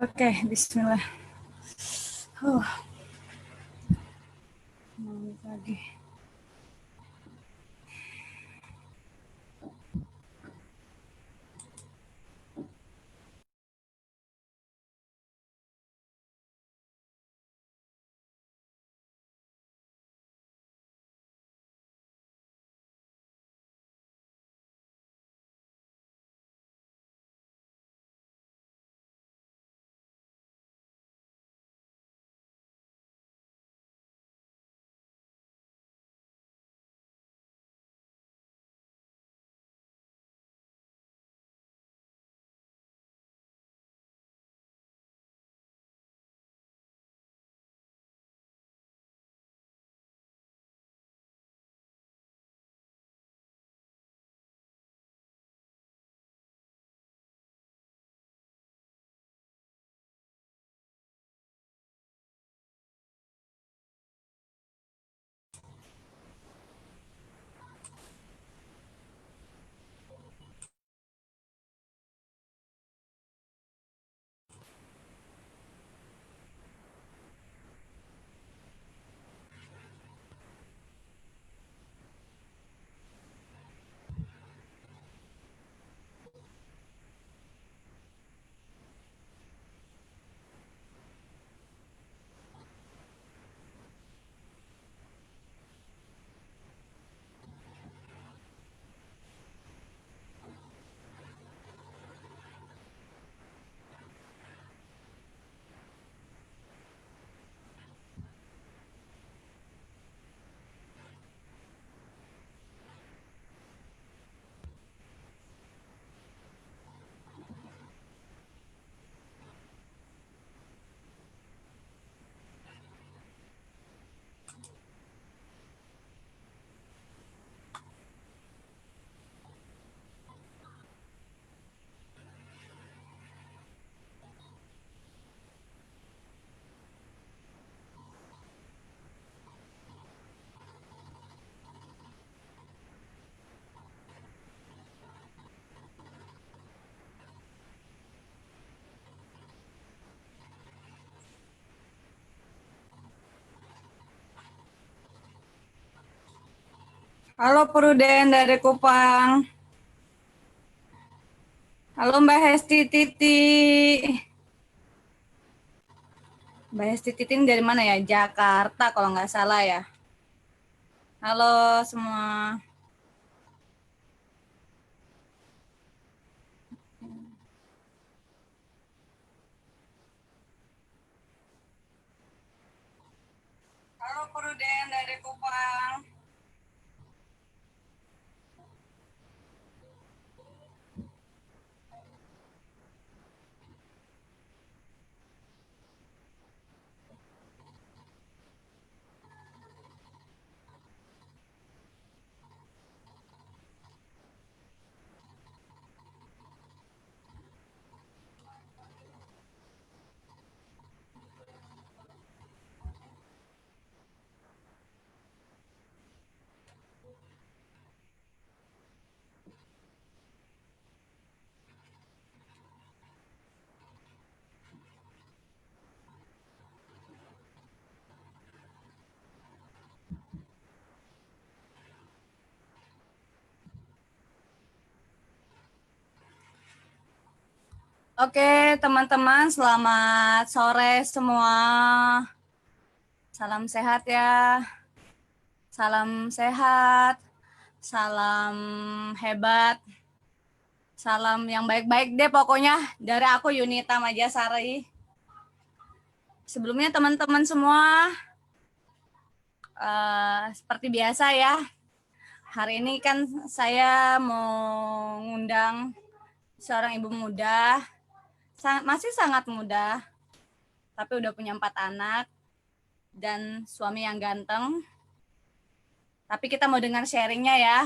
Oke, bismillah. Lagi. Halo Pruden dari Kupang. Halo Mbak Hesti Titi. Mbak Hesti Titi ini dari mana ya? Jakarta kalau nggak salah ya. Halo semua. Halo Pruden dari Kupang. Oke teman-teman, selamat sore semua. Salam sehat ya. Salam sehat. Salam hebat. Salam yang baik-baik deh pokoknya dari aku Yunita Majasari. Sebelumnya teman-teman semua, seperti biasa ya, hari ini kan saya mau ngundang seorang ibu muda, masih sangat muda, tapi udah punya 4 anak dan suami yang ganteng. Tapi kita mau dengar sharingnya ya,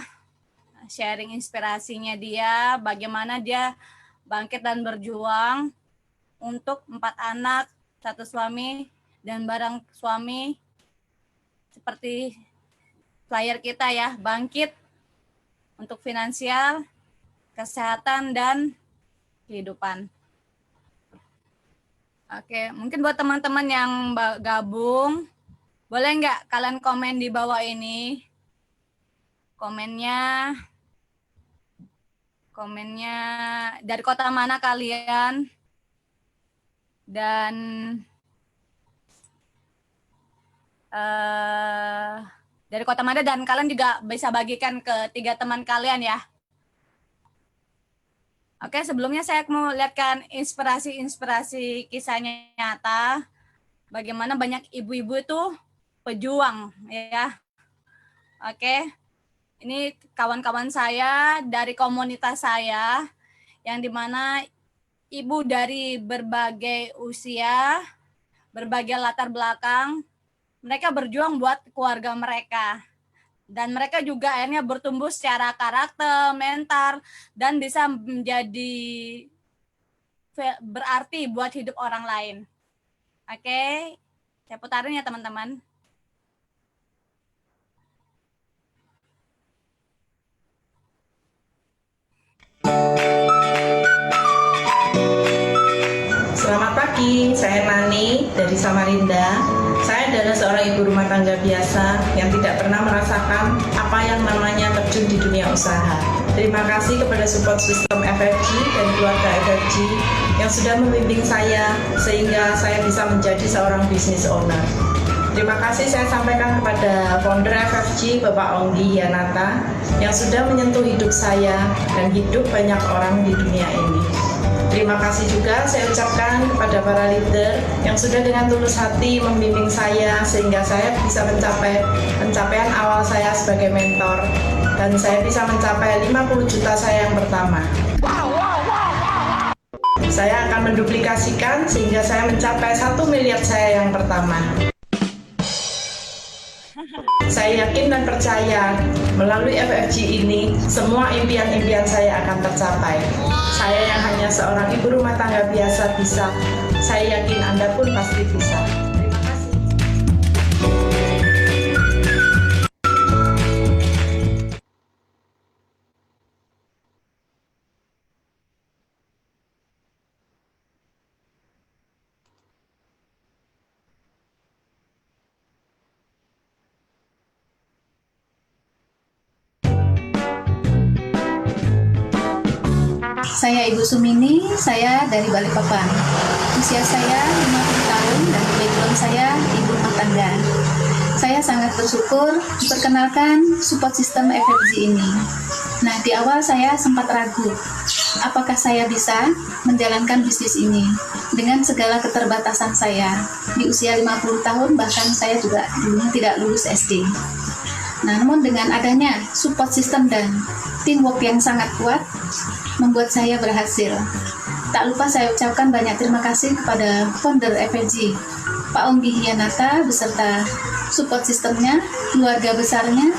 sharing inspirasinya dia, bagaimana dia bangkit dan berjuang untuk 4 anak, 1 suami, dan barang suami seperti flyer kita ya, bangkit untuk finansial, kesehatan, dan kehidupan. Oke, mungkin buat teman-teman yang gabung, boleh nggak kalian komen di bawah ini? Komennya dari kota mana kalian? Dan dari kota mana, dan kalian juga bisa bagikan ke 3 teman kalian ya. Oke, sebelumnya saya mau lihatkan inspirasi kisahnya nyata. Bagaimana banyak ibu-ibu itu pejuang ya. Oke, ini kawan-kawan saya dari komunitas saya, yang dimana ibu dari berbagai usia, berbagai latar belakang, mereka berjuang buat keluarga mereka. Dan mereka juga akhirnya bertumbuh secara karakter, mental, dan bisa menjadi berarti buat hidup orang lain. Oke, saya putarin ya teman-teman. Selamat pagi, saya Nani dari Samarinda. Saya adalah seorang ibu rumah tangga biasa yang tidak pernah merasakan apa yang namanya terjun di dunia usaha. Terima kasih kepada support system FFG dan keluarga FFG yang sudah membimbing saya sehingga saya bisa menjadi seorang business owner. Terima kasih saya sampaikan kepada founder FFG, Bapak Onggi Yanata, yang sudah menyentuh hidup saya dan hidup banyak orang di dunia ini. Terima kasih juga saya ucapkan kepada para leader yang sudah dengan tulus hati membimbing saya sehingga saya bisa mencapai pencapaian awal saya sebagai mentor dan saya bisa mencapai 50 juta saya yang pertama. Saya akan menduplikasikan sehingga saya mencapai 1 miliar saya yang pertama. Saya yakin dan percaya melalui FFG ini semua impian-impian saya akan tercapai. Saya yang hanya seorang ibu rumah tangga biasa bisa. Saya yakin Anda pun pasti bisa. Terima kasih. Saya Ibu Sumini, saya dari Balikpapan. Usia saya 50 tahun dan background saya ibu rumah tangga. Saya sangat bersyukur diperkenalkan support system FFG ini. Nah, di awal saya sempat ragu, apakah saya bisa menjalankan bisnis ini dengan segala keterbatasan saya. Di usia 50 tahun bahkan saya juga dulunya tidak lulus SD. Nah, namun dengan adanya support system dan teamwork yang sangat kuat, membuat saya berhasil. Tak lupa saya ucapkan banyak terima kasih kepada founder FFG, Pak Onggi Yanata, beserta support sistemnya, keluarga besarnya,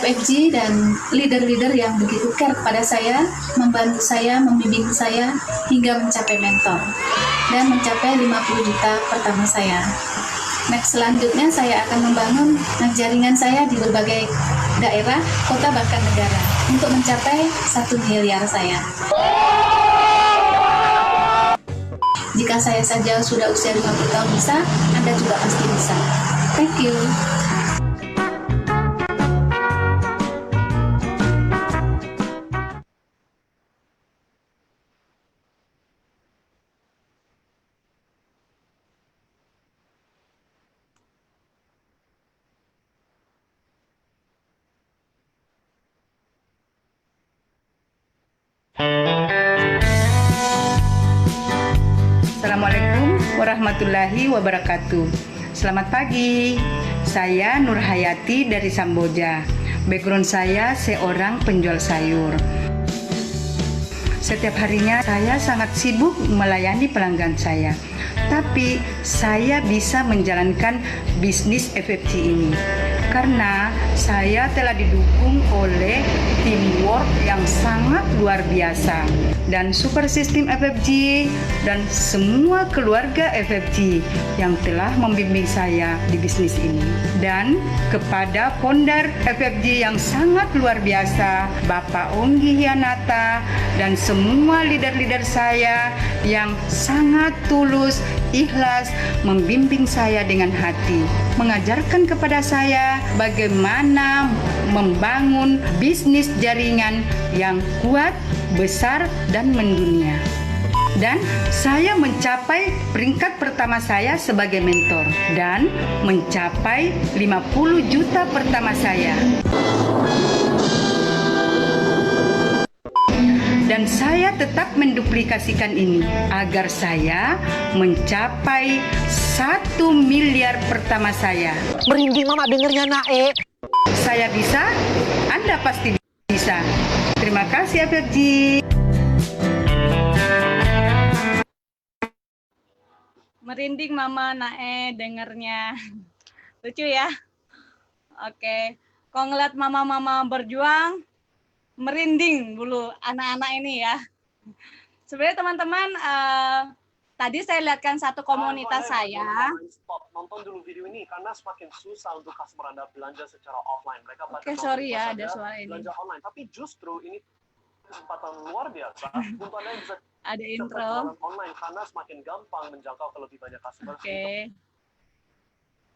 FFG, dan leader-leader yang begitu care kepada saya, membantu saya, membimbing saya, hingga mencapai mentor, dan mencapai 50 juta pertama saya. Next, selanjutnya saya akan membangun jaringan saya di berbagai daerah, kota, bahkan negara untuk mencapai 1 miliar saya. Jika saya saja sudah usia 50 tahun bisa, Anda juga pasti bisa. Thank you. Assalamualaikum warahmatullahi wabarakatuh. Selamat pagi, saya Nur Hayati dari Samboja. Background saya seorang penjual sayur. Setiap harinya saya sangat sibuk melayani pelanggan saya. Tapi saya bisa menjalankan bisnis FFG ini karena saya telah didukung oleh teamwork yang sangat luar biasa dan super sistem FFG dan semua keluarga FFG yang telah membimbing saya di bisnis ini. Dan kepada founder FFG yang sangat luar biasa, Bapak Onggi Hianata dan semua leader-leader saya yang sangat tulus, ikhlas membimbing saya dengan hati, mengajarkan kepada saya bagaimana membangun bisnis jaringan yang kuat, besar, dan mendunia. Dan saya mencapai peringkat pertama saya sebagai mentor dan mencapai 50 juta pertama saya. Dan saya tetap menduplikasikan ini agar saya mencapai 1 miliar pertama saya. Merinding mama dengernya Nae. Saya bisa, Anda pasti bisa. Terima kasih FFG. Merinding Mama Nae dengernya. Lucu ya. Oke. Kalau ngeliat mama-mama berjuang, merinding dulu anak-anak ini ya. Sebenarnya teman-teman, tadi saya lihatkan satu komunitas saya. Stop, nonton dulu video ini karena semakin susah untuk customer Anda belanja secara offline. Mereka Oke, sorry ya ada suara ini. belanja online. Tapi justru ini kesempatan luar biasa untuk Anda yang bisa Ada intro. berjualan online karena semakin gampang menjangkau ke lebih banyak customer.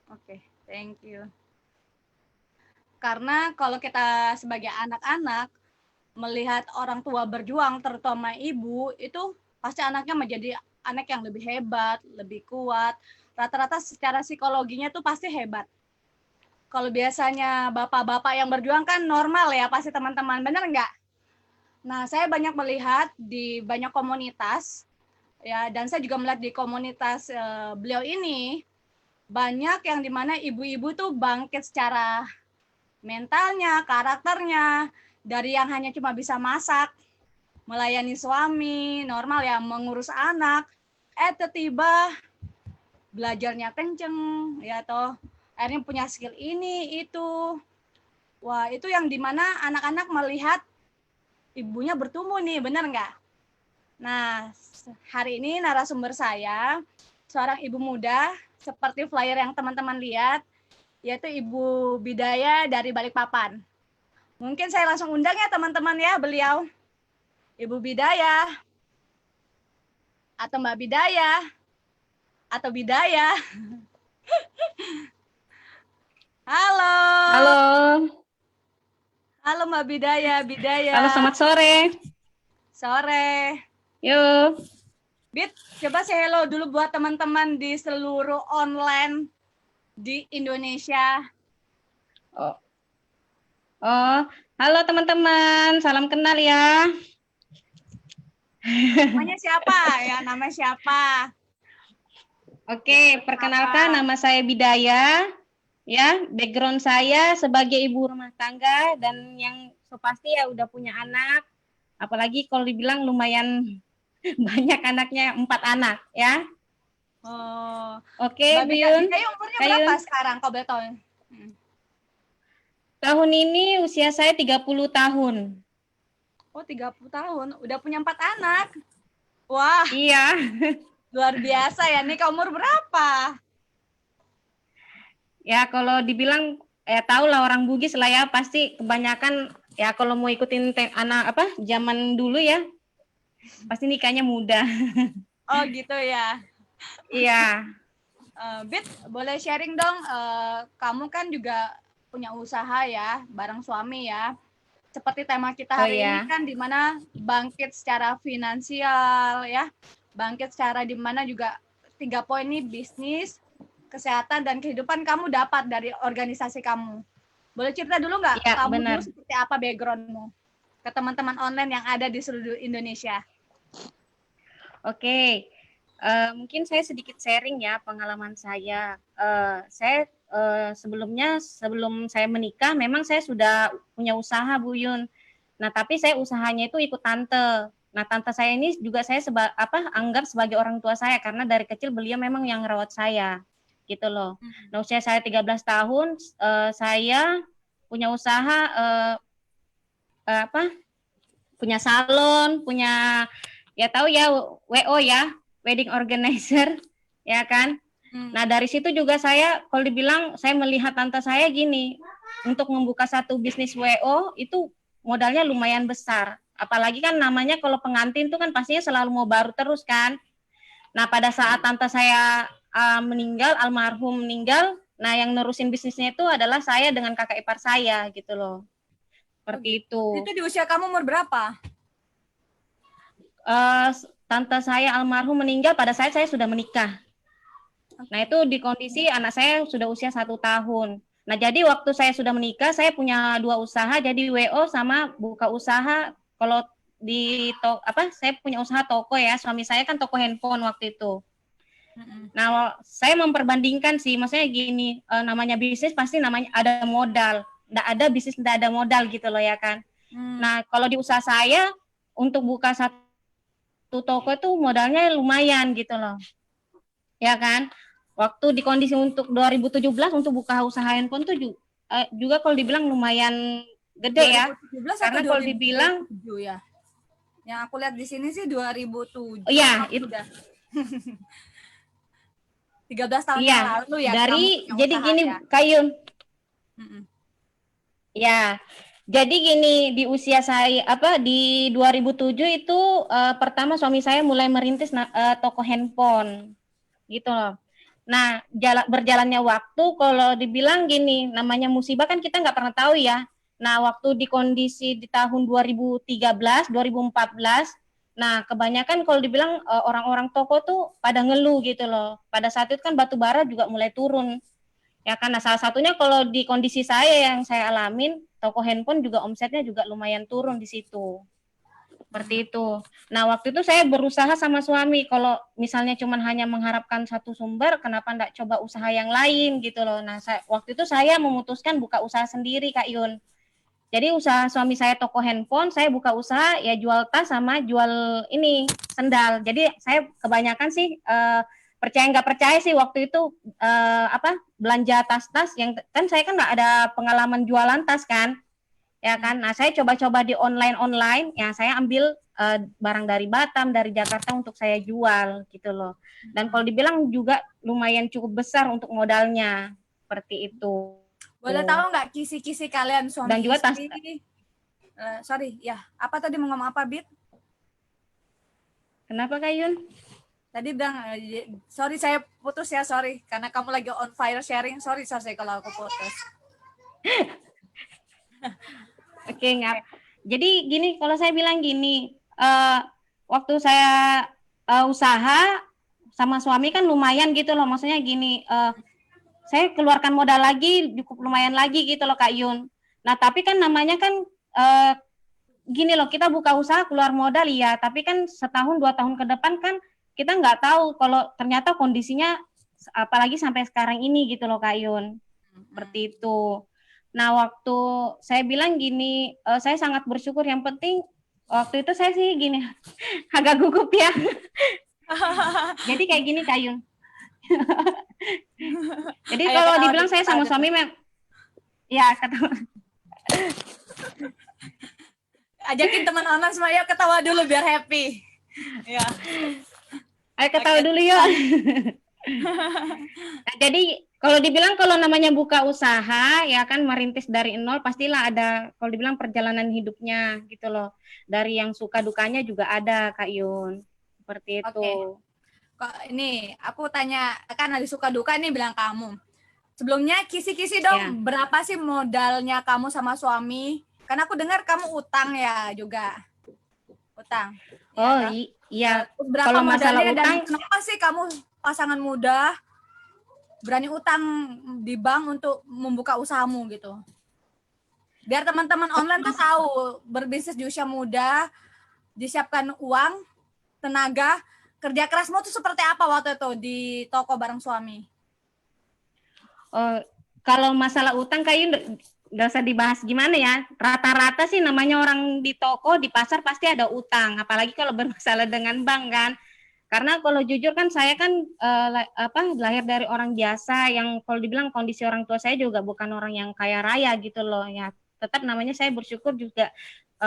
Oke, thank you. Karena kalau kita sebagai anak-anak melihat orang tua berjuang, terutama ibu, itu pasti anaknya menjadi anak yang lebih hebat, lebih kuat. Rata-rata secara psikologinya tuh pasti hebat. Kalau biasanya bapak-bapak yang berjuang kan normal ya pasti teman-teman, bener nggak? Nah, saya banyak melihat di banyak komunitas, ya, dan saya juga melihat di komunitas beliau ini, banyak yang dimana ibu-ibu tuh bangkit secara mentalnya, karakternya, dari yang hanya cuma bisa masak, melayani suami, normal ya, mengurus anak, tiba-tiba belajarnya kenceng, ya toh, akhirnya punya skill ini, itu. Wah, itu yang dimana anak-anak melihat ibunya bertumbuh nih, bener nggak? Nah, hari ini narasumber saya, seorang ibu muda, seperti flyer yang teman-teman lihat, yaitu Ibu Bidaya dari Balikpapan. Mungkin saya langsung undang ya teman-teman ya beliau. Ibu Bidaya, atau Mbak Bidaya, atau Bidaya. Halo. Halo, Halo Mbak Bidaya, Bidaya. halo selamat sore. Sore. Yuk, Bit, coba say hello dulu buat teman-teman di seluruh online di Indonesia. oh, halo teman-teman, salam kenal ya. Namanya siapa? Ya, namanya siapa? Oke, perkenalkan nama saya Bidaya. Ya, background saya sebagai ibu rumah tangga dan yang so pasti ya udah punya anak. Apalagi kalau dibilang lumayan banyak anaknya, 4 anak ya. Oh, Oke, Mbak Buyun. Bidaya umurnya Kayun. berapa sekarang kalau boleh tahu? Tahun ini usia saya 30 tahun. Oh, 30 tahun. Udah punya 4 anak. Wah, Iya. luar biasa ya. Nih, umur berapa? Ya kalau dibilang tahu lah orang Bugis lah ya, pasti kebanyakan ya kalau mau ikutin anak apa zaman dulu ya pasti nikahnya muda. Oh, gitu ya. Iya. Bit, boleh sharing dong. Kamu kan juga punya usaha ya, bareng suami ya. Seperti tema kita hari ini kan di mana bangkit secara finansial ya. Bangkit secara di mana juga 3 poin ini bisnis, kesehatan dan kehidupan kamu dapat dari organisasi kamu. Boleh cerita dulu nggak? Ya, Kamu benar. dulu seperti apa backgroundmu ke teman-teman online yang ada di seluruh Indonesia? Oke. Mungkin saya sedikit sharing ya pengalaman saya. Saya sebelum saya menikah memang saya sudah punya usaha Bu Yun. Nah, tapi saya usahanya itu ikut tante. Nah, tante saya ini juga saya anggap sebagai orang tua saya karena dari kecil beliau memang yang ngerawat saya. Gitu loh. Nah, usia saya 13 tahun, saya punya usaha apa? Punya salon, punya ya tahu ya WO ya, wedding organizer, ya kan? Nah, dari situ juga saya kalau dibilang saya melihat tante saya gini, untuk membuka satu bisnis WO itu modalnya lumayan besar. Apalagi kan namanya kalau pengantin tuh kan pastinya selalu mau baru terus kan. Nah, pada saat tante saya meninggal, almarhum meninggal, nah yang nerusin bisnisnya itu adalah saya dengan kakak ipar saya gitu loh. Seperti itu. Itu di usia kamu umur berapa? Tante saya almarhum meninggal pada saat saya sudah menikah. Nah, itu di kondisi anak saya sudah usia 1 tahun. Nah, jadi waktu saya sudah menikah, saya punya 2 usaha, jadi WO sama buka usaha. Kalau saya punya usaha toko ya, suami saya kan toko handphone waktu itu. Nah, saya memperbandingkan sih, maksudnya gini, namanya bisnis pasti namanya ada modal. Nggak ada bisnis nggak ada modal gitu loh ya kan. Nah, kalau di usaha saya, untuk buka satu toko itu modalnya lumayan gitu loh. Ya kan? Waktu di kondisi untuk 2017 untuk buka usaha handphone tuh juga kalau dibilang lumayan gede ya. 2017 karena atau kalau dibilang 2007 ya. Yang aku lihat di sini sih 2007. Iya, itu udah. 13 tahun iya, yang lalu ya. dari kamu punya jadi usaha gini ya. Kayun. Mm-mm. Ya. Jadi gini di usia saya di 2007 itu pertama suami saya mulai merintis toko handphone. Gitu loh. Nah, berjalannya waktu kalau dibilang gini, namanya musibah kan kita nggak pernah tahu ya. Nah, waktu di kondisi di tahun 2013, 2014, nah kebanyakan kalau dibilang orang-orang toko tuh pada ngeluh gitu loh. Pada saat itu kan batu bara juga mulai turun. Ya karena salah satunya kalau di kondisi saya yang saya alamin, toko handphone juga omsetnya juga lumayan turun di situ. Seperti itu. Nah, waktu itu saya berusaha sama suami, kalau misalnya cuman hanya mengharapkan satu sumber, kenapa enggak coba usaha yang lain gitu loh. Nah, waktu itu saya memutuskan buka usaha sendiri, Kak Yun. Jadi usaha suami saya toko handphone, saya buka usaha ya jual tas sama jual ini, sendal. Jadi saya kebanyakan sih percaya nggak percaya sih waktu itu belanja tas-tas yang kan saya kan nggak ada pengalaman jualan tas kan. Ya kan, nah saya coba-coba di online, ya saya ambil barang dari Batam, dari Jakarta untuk saya jual gitu loh. Dan kalau dibilang juga lumayan cukup besar untuk modalnya, seperti itu. Boleh tahu nggak kisi-kisi kalian suami Dan juga tas. istri? Sorry, ya apa tadi mau ngomong apa, Bit? Kenapa Kak Yun? Tadi bilang, sorry saya putus ya, sorry. Karena kamu lagi on fire sharing, sorry kalau aku putus. Oke, nggak. Jadi gini, kalau saya bilang gini, waktu saya usaha sama suami kan lumayan gitu loh, maksudnya gini, saya keluarkan modal lagi, cukup lumayan lagi gitu loh Kak Yun. Nah tapi kan namanya kan gini loh, kita buka usaha keluar modal ya, tapi kan setahun 2 tahun ke depan kan kita nggak tahu kalau ternyata kondisinya apalagi sampai sekarang ini gitu loh Kak Yun. Seperti itu. Nah, waktu saya bilang gini, saya sangat bersyukur, yang penting waktu itu saya sih gini, agak gugup ya. Jadi kayak gini Kak Yun. Jadi kalau dibilang saya sama suami ya ketawa. Ajakin teman online semua, yuk ketawa dulu biar happy. Ya. Ayo ketawa dulu yuk. Nah, jadi kalau dibilang kalau namanya buka usaha ya kan merintis dari nol, pastilah ada kalau dibilang perjalanan hidupnya gitu loh. Dari yang suka dukanya juga ada Kak Yun. Seperti itu. Kok ini aku tanya, kan ada suka duka nih bilang kamu. Sebelumnya kisi-kisi dong, Ya. Berapa sih modalnya kamu sama suami? Karena aku dengar kamu utang ya juga. Utang. Oh Ya, iya. berapa Kalau masalah modalnya utang, dan kenapa sih kamu pasangan muda berani utang di bank untuk membuka usahamu gitu? Biar teman-teman online tuh tahu berbisnis di usia muda, disiapkan uang, tenaga, kerja kerasmu tuh seperti apa waktu itu di toko bareng suami? kalau masalah utang kayaknya nggak usah dibahas gimana ya. Rata-rata sih namanya orang di toko, di pasar pasti ada utang. Apalagi kalau bermasalah dengan bank kan. Karena kalau jujur kan saya kan lahir dari orang biasa yang kalau dibilang kondisi orang tua saya juga bukan orang yang kaya raya gitu loh ya. Tetap namanya saya bersyukur juga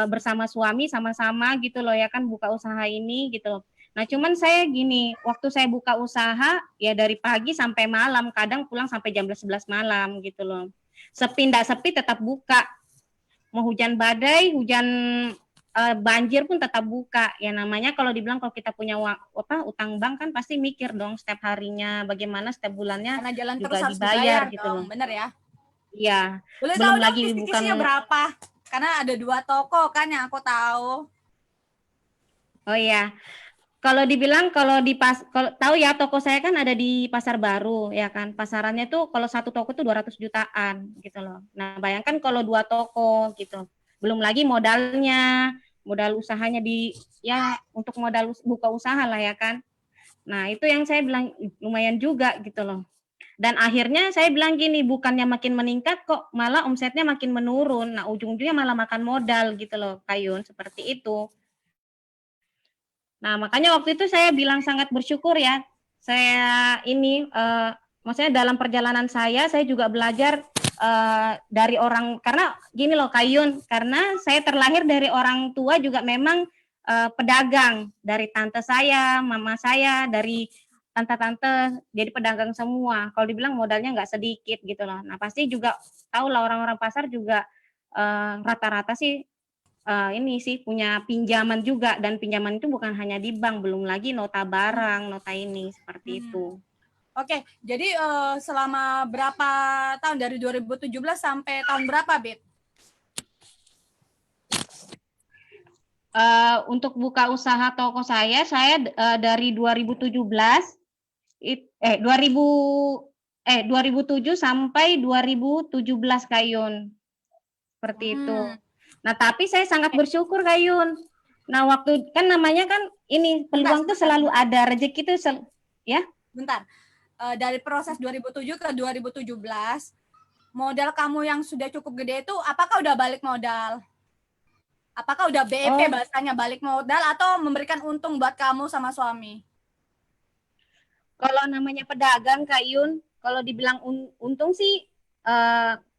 bersama suami sama-sama gitu loh ya kan buka usaha ini gitu loh. Nah cuman saya gini, waktu saya buka usaha ya dari pagi sampai malam, kadang pulang sampai jam 11 malam gitu loh. Sepi ndak sepi tetap buka. Mau hujan badai, hujan banjir pun tetap buka. Ya namanya kalau dibilang kalau kita punya utang bank kan pasti mikir dong setiap harinya bagaimana setiap bulannya Karena jalan terus juga harus dibayar dibayar gitu dong, loh. bener ya? Iya. Boleh tahu Belum dong lagi kisi-kisinya bukan berapa? Karena ada 2 toko kan yang aku tahu. Oh iya. Kalau dibilang kalau tahu ya toko saya kan ada di Pasar Baru ya kan. Pasarannya tuh kalau satu toko tuh 200 jutaan gitu loh. Nah, bayangkan kalau 2 toko gitu. Belum lagi modalnya, modal usahanya ya untuk modal buka usaha lah ya kan. Nah, itu yang saya bilang lumayan juga gitu loh. Dan akhirnya saya bilang gini, bukannya makin meningkat kok malah omsetnya makin menurun. Nah, ujung-ujungnya malah makan modal gitu loh, Kayun, seperti itu. Nah, makanya waktu itu saya bilang sangat bersyukur ya. Saya ini, maksudnya dalam perjalanan saya juga belajar dari orang, karena gini loh Kayun, karena saya terlahir dari orang tua juga memang pedagang. Dari tante saya, mama saya, dari tante-tante, jadi pedagang semua. Kalau dibilang modalnya nggak sedikit gitu loh. Nah, pasti juga tahu lah orang-orang pasar juga rata-rata sih ini sih punya pinjaman juga dan pinjaman itu bukan hanya di bank, belum lagi nota barang, nota ini seperti itu. Oke, jadi selama berapa tahun dari 2017 sampai tahun berapa, Bit? Untuk buka usaha toko saya dari 2017 2007 sampai 2017 Kayun. Seperti itu. Nah, tapi saya sangat bersyukur Kayun. Nah, waktu kan namanya kan ini peluang tuh selalu ada, rezeki tuh ya. Bentar. Dari proses 2007 ke 2017, modal kamu yang sudah cukup gede itu apakah udah balik modal? Apakah udah BEP bahasanya balik modal atau memberikan untung buat kamu sama suami? Kalau namanya pedagang Kayun, kalau dibilang untung sih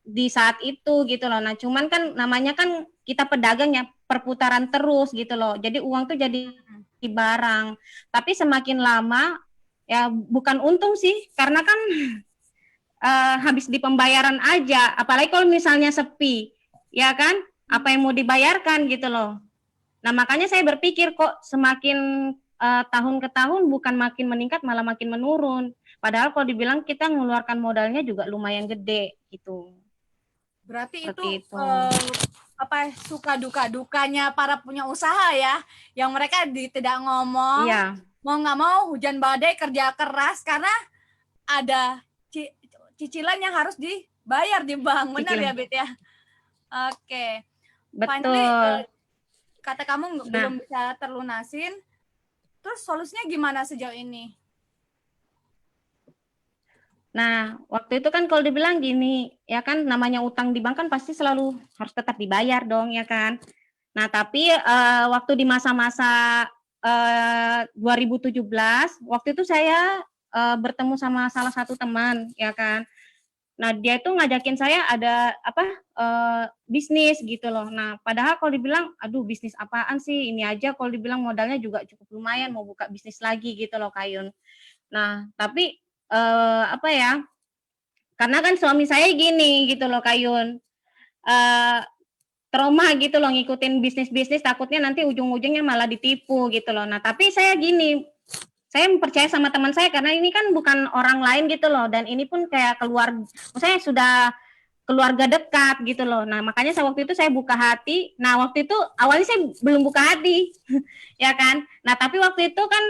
di saat itu gitu loh. Nah, cuman kan namanya kan kita pedagang ya perputaran terus gitu loh. Jadi uang tuh jadi barang. Tapi semakin lama ya bukan untung sih, karena kan habis di pembayaran aja. Apalagi kalau misalnya sepi, ya kan? Apa yang mau dibayarkan gitu loh. Nah, makanya saya berpikir kok semakin tahun ke tahun bukan makin meningkat malah makin menurun. Padahal kalau dibilang kita mengeluarkan modalnya juga lumayan gede gitu. Berarti seperti itu suka dukanya para punya usaha ya, yang mereka tidak ngomong, iya. Mau nggak mau hujan badai kerja keras karena ada cicilan yang harus dibayar di bank, benar ya Bet ya? Oke. Betul. Finally, kata kamu belum bisa terlunasin, terus solusinya gimana sejauh ini? Nah, waktu itu kan kalau dibilang gini, ya kan namanya utang di bank kan pasti selalu harus tetap dibayar dong, ya kan. Nah, tapi waktu di masa-masa 2017, waktu itu saya bertemu sama salah satu teman, ya kan. Nah, dia itu ngajakin saya ada bisnis gitu loh. Nah, padahal kalau dibilang, aduh bisnis apaan sih? Ini aja kalau dibilang modalnya juga cukup lumayan, mau buka bisnis lagi gitu loh, Kayun. Nah, tapi karena kan suami saya gini gitu loh, Kayun. Trauma gitu loh ngikutin bisnis-bisnis, takutnya nanti ujung-ujungnya malah ditipu gitu loh. Nah, tapi saya gini, saya percaya sama teman saya karena ini kan bukan orang lain gitu loh, dan ini pun kayak maksudnya sudah keluarga dekat gitu loh. Nah, makanya waktu itu saya buka hati. Nah, waktu itu awalnya saya belum buka hati, ya kan. Nah, tapi waktu itu kan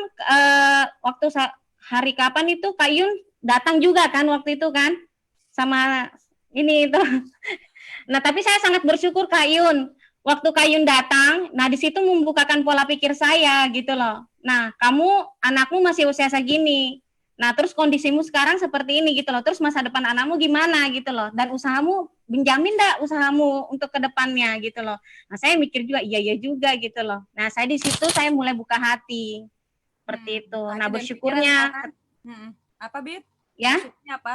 waktu hari kapan itu Kayun datang juga kan waktu itu kan sama ini itu. Nah, tapi saya sangat bersyukur Kayun. Waktu Kayun datang, nah di situ membukakan pola pikir saya gitu loh. Nah, anakmu masih usia segini. Nah, terus kondisimu sekarang seperti ini gitu loh. Terus masa depan anakmu gimana gitu loh. Dan usahamu, menjamin enggak usahamu untuk ke depannya gitu loh. Nah, saya mikir juga, iya juga gitu loh. Nah, saya di situ saya mulai buka hati. seperti itu. Hati Nah, dan bersyukurnya pikiran kan? Apa, Bit? ya. Bersyukurnya apa?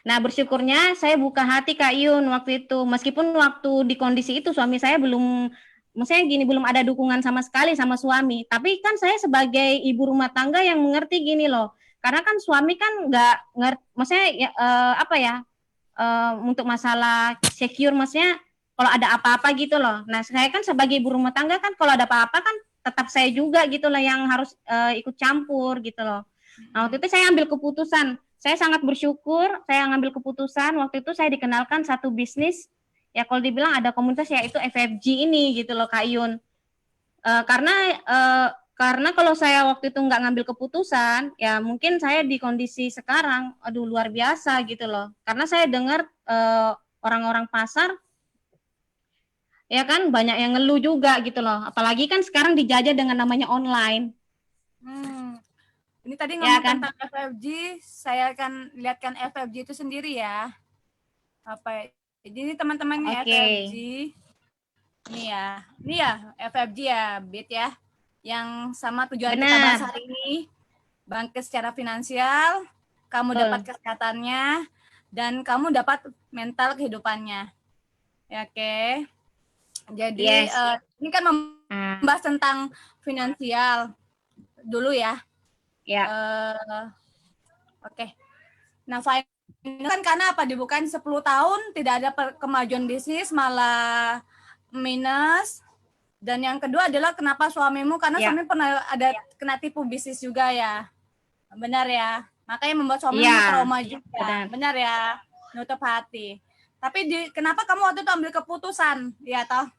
Nah, bersyukurnya saya buka hati Kak Yun waktu itu. Meskipun waktu di kondisi itu suami saya belum, maksudnya gini, belum ada dukungan sama sekali sama suami. Tapi kan saya sebagai ibu rumah tangga yang mengerti gini loh. Karena kan suami kan nggak ngerti, maksudnya ya, apa ya, untuk masalah secure, maksudnya kalau ada apa-apa gitu loh. Nah, saya kan sebagai ibu rumah tangga kan kalau ada apa-apa kan tetap saya juga gitu loh yang harus ikut campur gitu loh. Nah, waktu itu saya ambil keputusan. Saya sangat bersyukur saya ngambil keputusan. Waktu itu saya dikenalkan satu bisnis, ya kalau dibilang ada komunitas yaitu FFG ini gitu loh Kak Yun. Karena kalau saya waktu itu nggak ngambil keputusan, ya mungkin saya di kondisi sekarang, aduh luar biasa gitu loh. Karena saya dengar orang-orang pasar, ya kan banyak yang ngeluh juga gitu loh. Apalagi kan sekarang dijajah dengan namanya online. Ini tadi Ya ngomong kan? tentang FFG, saya akan lihatkan FFG itu sendiri ya. Apa? Jadi ini teman-temannya Oke. FFG. Ini ya FFG ya, Bit ya. Yang sama tujuan kita bahas Benar. hari ini, bangkit secara finansial, kamu Betul. dapat kesehatannya, dan kamu dapat mental kehidupannya. Ya, oke. Jadi Yes. ini kan membahas tentang finansial dulu ya. Ya. Oke. Nah, finance kan karena apa? Dibukain 10 tahun, tidak ada kemajuan bisnis, malah minus. Dan yang kedua adalah kenapa suamimu? Karena Ya. suami pernah ada kena tipu bisnis juga ya. Benar ya? Makanya membuat suamimu Ya. trauma juga. Benar. Benar ya? Nutup hati. Tapi kenapa kamu waktu itu ambil keputusan? Ya toh?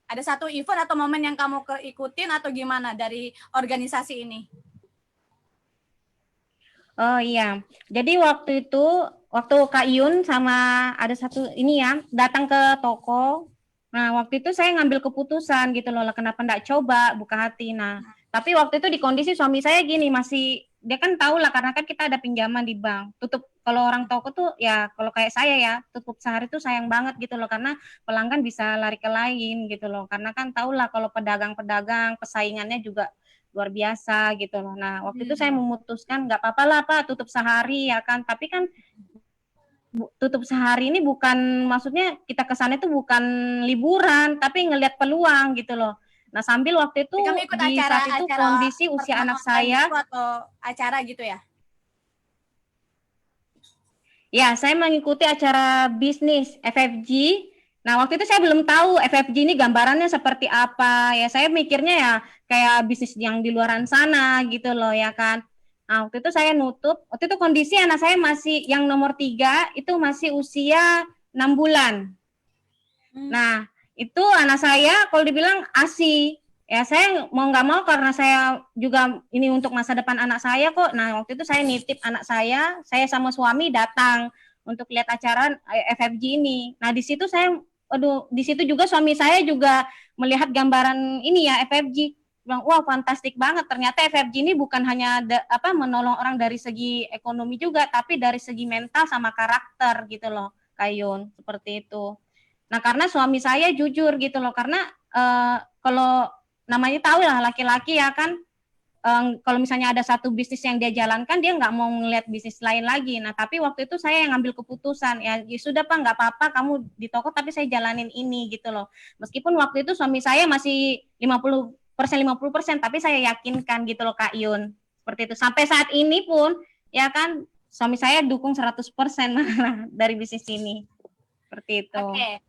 Ada satu event atau momen yang kamu ikutin atau gimana dari organisasi ini? Oh iya, jadi waktu itu, waktu Kak Yun sama ada satu ini ya, datang ke toko. Nah, waktu itu saya ngambil keputusan gitu loh, kenapa enggak coba buka hati. Nah, tapi waktu itu di kondisi suami saya gini, masih, dia kan tahu lah karena kan kita ada pinjaman di bank. Tutup, kalau orang toko tuh ya, kalau kayak saya ya, tutup sehari tuh sayang banget gitu loh, karena pelanggan bisa lari ke lain gitu loh. Karena kan tahu lah kalau pedagang-pedagang, pesaingannya juga luar biasa gitu loh. Nah, waktu itu saya memutuskan nggak apa-apa lah Pak, tutup sehari ya kan. Tapi kan tutup sehari ini bukan, maksudnya kita kesana itu bukan liburan, tapi ngelihat peluang gitu loh. Nah, sambil waktu itu Kamu ikut di saat itu kondisi usia anak saya atau acara gitu ya? Ya, saya mengikuti acara bisnis FFG. Nah, waktu itu saya belum tahu FFG ini gambarannya seperti apa. Ya, saya mikirnya ya kayak bisnis yang di luaran sana gitu loh ya kan. Nah, waktu itu saya nutup. Waktu itu kondisi anak saya masih yang nomor 3 itu masih usia 6 bulan. Nah, itu anak saya kalau dibilang ASI. Ya, saya mau nggak mau karena saya juga ini untuk masa depan anak saya kok. Nah, waktu itu saya nitip anak saya sama suami datang untuk lihat acara FFG ini. Nah, di situ saya, di situ juga suami saya juga melihat gambaran ini ya FFG. Bilang, wah fantastik banget. Ternyata FFG ini bukan hanya menolong orang dari segi ekonomi juga, tapi dari segi mental sama karakter gitu loh, Kayun, seperti itu. Nah, karena suami saya jujur gitu loh, karena kalau namanya tahu lah laki-laki ya kan, kalau misalnya ada satu bisnis yang dia jalankan, dia nggak mau ngeliat bisnis lain lagi. Nah, tapi waktu itu saya yang ngambil keputusan, ya sudah Pak, nggak apa-apa kamu di toko, tapi saya jalanin ini gitu loh. Meskipun waktu itu suami saya masih 50%, tapi saya yakinkan gitu loh Kak Yun. Seperti itu. Sampai saat ini pun, ya kan, suami saya dukung 100% dari bisnis ini. Seperti itu. Oke.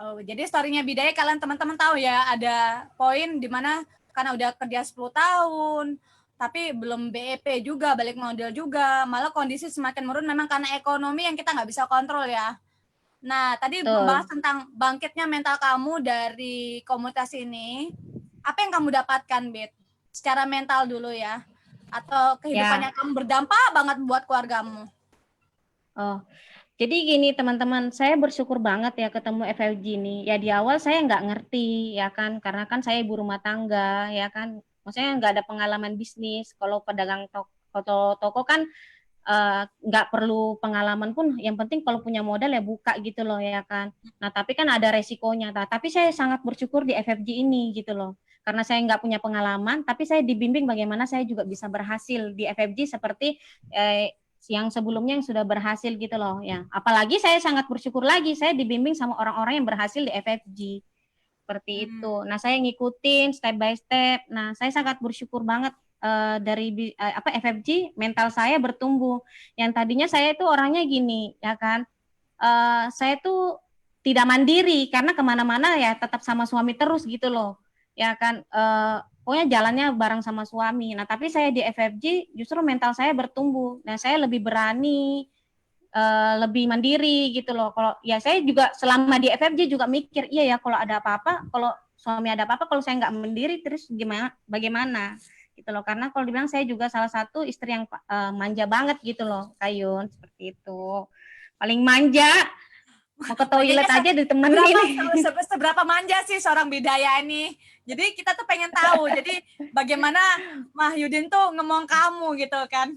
Jadi story-nya Bidaya kalian teman-teman tahu ya, ada poin di mana karena udah kerja 10 tahun, tapi belum BEP juga, balik modal juga, malah kondisi semakin menurun memang karena ekonomi yang kita nggak bisa kontrol ya. Nah, tadi membahas tentang bangkitnya mental kamu dari komunitas ini. Apa yang kamu dapatkan, Bet? Secara mental dulu ya. Atau kehidupannya kamu berdampak banget buat keluargamu? Oh, jadi gini teman-teman, saya bersyukur banget ya ketemu FFG ini. Ya di awal saya nggak ngerti ya kan, karena kan saya ibu rumah tangga ya kan. Maksudnya nggak ada pengalaman bisnis. Kalau pedagang toko kan nggak perlu pengalaman pun, yang penting kalau punya modal ya buka gitu loh ya kan. Nah tapi kan ada resikonya. Tapi saya sangat bersyukur di FFG ini gitu loh. karena saya nggak punya pengalaman, tapi saya dibimbing bagaimana saya juga bisa berhasil di FFG seperti yang sebelumnya yang sudah berhasil gitu loh ya. Apalagi saya sangat bersyukur lagi saya dibimbing sama orang-orang yang berhasil di FFG seperti itu. Nah saya ngikutin step by step. Nah saya sangat bersyukur banget dari FFG mental saya bertumbuh. Yang tadinya saya itu orangnya gini ya kan. Saya tuh tidak mandiri karena kemana-mana ya tetap sama suami terus gitu loh ya kan, pokoknya jalannya bareng sama suami. Nah tapi saya di FFG justru mental saya bertumbuh. Nah saya lebih berani, lebih mandiri gitu loh. Kalau ya saya juga selama di FFG juga mikir iya ya kalau ada apa-apa, kalau suami ada apa-apa, kalau saya nggak mandiri terus bagaimana gitu loh. Karena kalau dibilang saya juga salah satu istri yang manja banget gitu loh, Kayun, seperti itu. Paling manja, mau ke toilet aja ditemenin. Seberapa manja sih seorang bidaya ini? Jadi kita tuh pengen tahu. Jadi bagaimana Mahyudin tuh ngomong kamu gitu kan?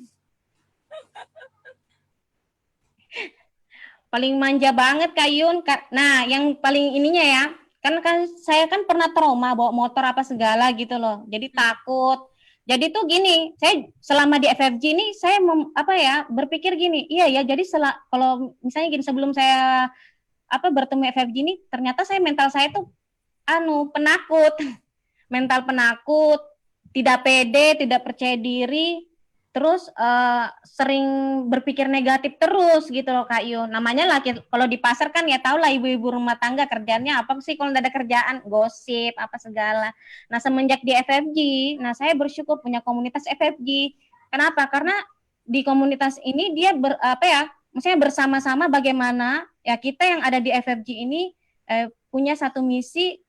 Paling manja banget Kayun. Nah, yang paling ininya ya, kan saya kan pernah trauma bawa motor apa segala gitu loh. Jadi takut. Jadi tuh gini, saya selama di FFG ini saya berpikir gini, iya ya. Jadi kalau misalnya gini sebelum saya bertemu FFG ini, ternyata mental saya tuh penakut, mental penakut, tidak pede, tidak percaya diri, terus sering berpikir negatif terus gitu loh Kak Yun. Namanya laki, kalau di pasar kan ya tau lah ibu-ibu rumah tangga kerjaannya apa sih kalau nggak ada kerjaan, gosip apa segala. Nah semenjak di FFG, nah saya bersyukur punya komunitas FFG. Kenapa? Karena di komunitas ini dia maksudnya bersama-sama bagaimana ya kita yang ada di FFG ini punya satu misi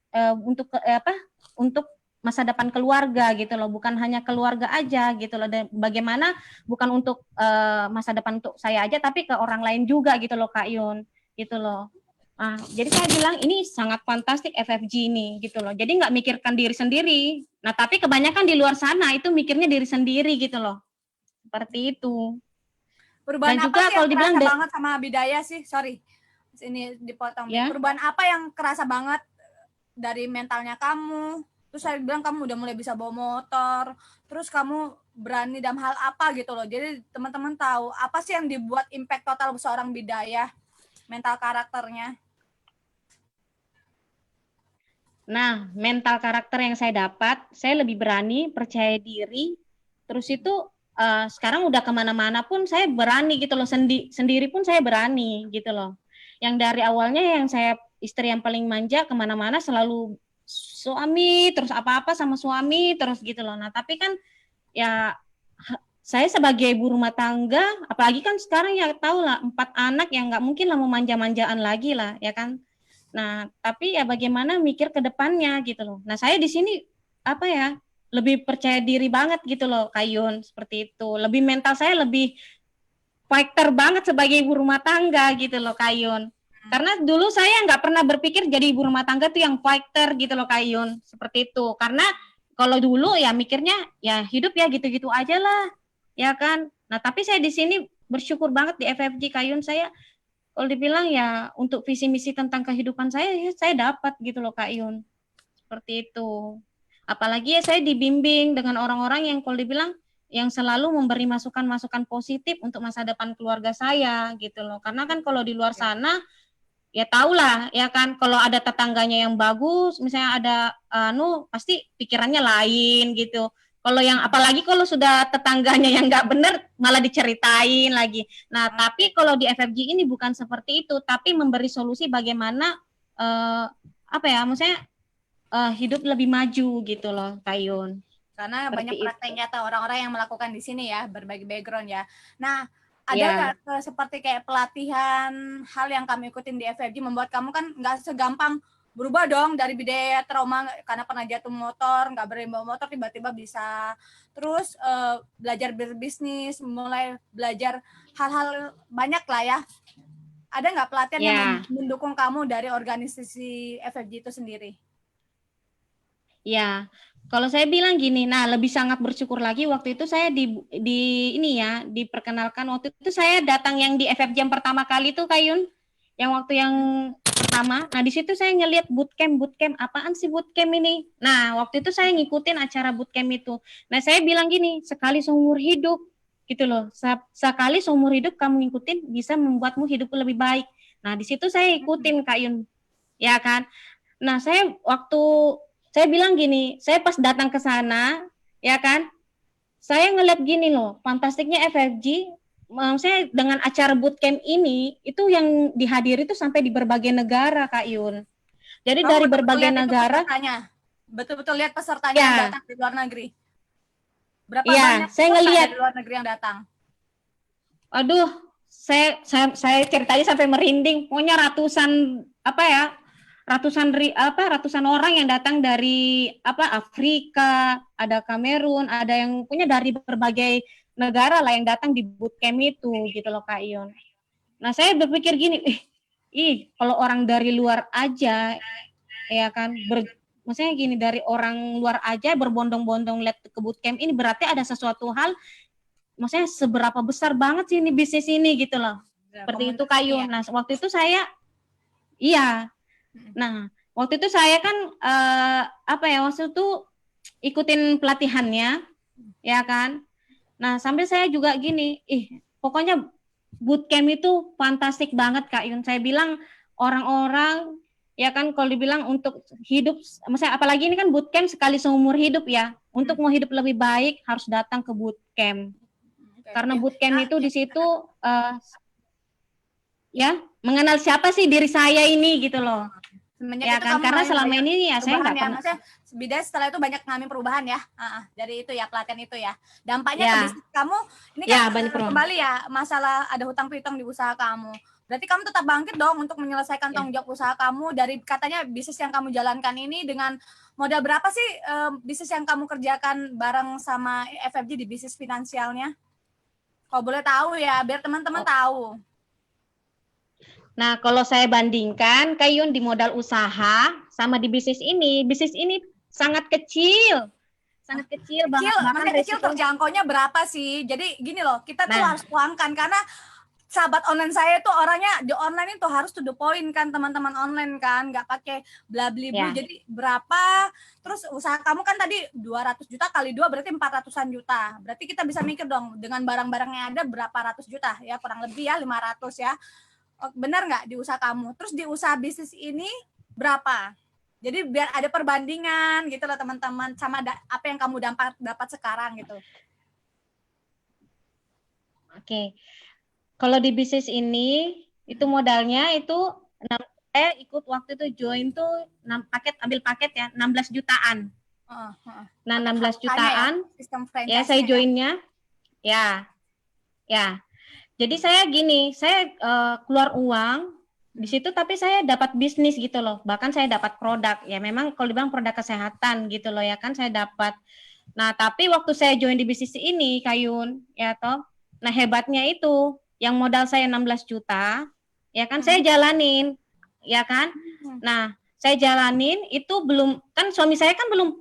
untuk masa depan keluarga gitu loh, bukan hanya keluarga aja gitu loh. Dan bagaimana bukan untuk masa depan untuk saya aja, tapi ke orang lain juga gitu loh Kak Yun, gitu loh. Nah, jadi saya bilang ini sangat fantastik FFG ini gitu loh. Jadi nggak mikirkan diri sendiri. Nah tapi kebanyakan di luar sana itu mikirnya diri sendiri gitu loh, seperti itu. Perubahan Dan apa juga sih kalau yang dibilang kerasa banget sama bidaya sih? Sorry, ini dipotong. Ya. Perubahan apa yang kerasa banget dari mentalnya kamu? Terus saya bilang kamu udah mulai bisa bawa motor, terus kamu berani dalam hal apa gitu loh. Jadi teman-teman tahu apa sih yang dibuat impact total seorang bidaya, mental karakternya. Nah, mental karakter yang saya dapat, saya lebih berani, percaya diri, terus itu sekarang udah kemana-mana pun saya berani gitu loh, sendiri pun saya berani gitu loh. Yang dari awalnya yang saya istri yang paling manja, kemana-mana selalu suami, terus apa-apa sama suami, terus gitu loh. Nah, tapi kan ya saya sebagai ibu rumah tangga, apalagi kan sekarang ya tahu lah 4 anak yang nggak mungkin lah mau manja-manjaan lagi lah, ya kan. Nah, tapi ya bagaimana mikir ke depannya gitu loh. Nah, saya di sini lebih percaya diri banget gitu loh, Kayun, seperti itu. Lebih mental saya lebih fighter banget sebagai ibu rumah tangga gitu loh, Kayun. Karena dulu saya nggak pernah berpikir jadi ibu rumah tangga tuh yang fighter gitu loh Kayun, seperti itu. Karena kalau dulu ya mikirnya ya hidup ya gitu-gitu aja lah, ya kan. Nah tapi saya di sini bersyukur banget di FFG Kayun. Saya kalau dibilang ya untuk visi misi tentang kehidupan saya ya saya dapat gitu loh Kayun, seperti itu. Apalagi ya saya dibimbing dengan orang-orang yang kalau dibilang yang selalu memberi masukan-masukan positif untuk masa depan keluarga saya gitu loh. Karena kan kalau di luar sana ya tahulah ya kan kalau ada tetangganya yang bagus misalnya ada pasti pikirannya lain gitu. Kalau yang apalagi kalau sudah tetangganya yang nggak benar malah diceritain lagi. Nah tapi kalau di FFG ini bukan seperti itu, tapi memberi solusi bagaimana maksudnya hidup lebih maju gitu loh Kayun. Karena Seperti banyak praktek nyata orang-orang yang melakukan di sini ya, berbagai background ya. Nah ada nggak seperti kayak pelatihan hal yang kami ikutin di FFG membuat kamu kan nggak segampang berubah dong dari bidaya trauma karena pernah jatuh motor, nggak berani bawa motor, tiba-tiba bisa terus belajar berbisnis, mulai belajar hal-hal banyak lah ya. Ada nggak pelatihan yang mendukung kamu dari organisasi FFG itu sendiri? Ya, kalau saya bilang gini, nah lebih sangat bersyukur lagi waktu itu saya diperkenalkan waktu itu saya datang yang di FFG yang pertama kali itu Kayun, yang waktu yang pertama. Nah, di situ saya ngelihat bootcamp, apaan sih bootcamp ini? Nah, waktu itu saya ngikutin acara bootcamp itu. Nah, saya bilang gini, sekali seumur hidup gitu loh. Sekali seumur hidup kamu ngikutin bisa membuatmu hidup lebih baik. Nah, di situ saya ikutin Kak Yun. Ya kan? Nah, saya bilang gini, saya pas datang ke sana, ya kan? Saya ngeliat gini loh, fantastiknya FFG. Saya dengan acara bootcamp ini itu yang dihadiri itu sampai di berbagai negara, Kak Yun. Jadi Kamu dari betul-betul berbagai lihat itu negara, pesertanya? Betul-betul lihat pesertanya ya, yang datang di luar negeri? Berapa iya, banyak saya peserta ngelihat. dari luar negeri yang datang? Aduh, saya ceritanya sampai merinding. Pokoknya ratusan orang yang datang dari Afrika, ada Kamerun, ada yang punya dari berbagai negara lah yang datang di bootcamp itu gitu loh Kak Ion. Nah, saya berpikir gini, kalau orang dari luar aja ya kan maksudnya gini, dari orang luar aja berbondong-bondong lihat ke bootcamp ini, berarti ada sesuatu hal, maksudnya seberapa besar banget sih ini bisnis ini gitu loh. Seperti itu Kak Yun. Nah, waktu itu saya Nah, waktu itu saya kan waktu itu ikutin pelatihannya, ya kan. Nah, sampai saya juga gini, pokoknya bootcamp itu fantastik banget Kak Yun. Saya bilang orang-orang ya kan kalau dibilang untuk hidup, maksudnya apalagi ini kan bootcamp sekali seumur hidup ya. Untuk mau hidup lebih baik harus datang ke bootcamp. Karena bootcamp itu di situ ya mengenal siapa sih diri saya ini gitu loh. Semenjak Ya itu kan, kamu karena mulai selama banyak ini ya saya nggak perubahan ya, pernah. maksudnya beda setelah itu banyak mengalami perubahan ya, dari itu ya pelatihan itu ya. Dampaknya ke Ya, bisnis kamu ini ya kan banyak perubahan. kembali ya masalah ada hutang piutang di usaha kamu. Berarti kamu tetap bangkit dong untuk menyelesaikan tanggung jawab usaha kamu dari katanya bisnis yang kamu jalankan ini. Dengan modal berapa sih bisnis yang kamu kerjakan bareng sama FFG di bisnis finansialnya? Kalau boleh tahu ya, biar teman-teman tahu. Nah, kalau saya bandingkan Kak Yun di modal usaha sama di bisnis ini sangat kecil. Sangat kecil banget. Maksudnya kecil terjangkaunya berapa sih? Jadi gini loh, kita tuh harus tuangkan karena sahabat online saya tuh orangnya di online itu harus to the point kan, teman-teman online kan, nggak pakai bla bli blu. Jadi berapa? Terus usaha kamu kan tadi 200 juta kali 2 berarti 400-an juta. Berarti kita bisa mikir dong dengan barang-barang yang ada berapa ratus juta ya, kurang lebih ya 500 ya. Benar nggak di usaha kamu? Terus di usaha bisnis ini berapa? Jadi biar ada perbandingan gitu loh teman-teman sama apa yang kamu dapat sekarang gitu. Oke. Kalau di bisnis ini itu modalnya itu saya ikut waktu itu join tuh ambil paket ya 16 jutaan. Nah, 16 jutaan ya saya joinnya ya. Jadi saya gini, saya keluar uang di situ tapi saya dapat bisnis gitu loh. Bahkan saya dapat produk. Ya memang kalau dibilang produk kesehatan gitu loh ya kan saya dapat. Nah, tapi waktu saya join di bisnis ini Kayun ya toh. Nah, hebatnya itu yang modal saya 16 juta ya kan saya jalanin ya kan. Nah, saya jalanin itu belum, kan suami saya kan belum,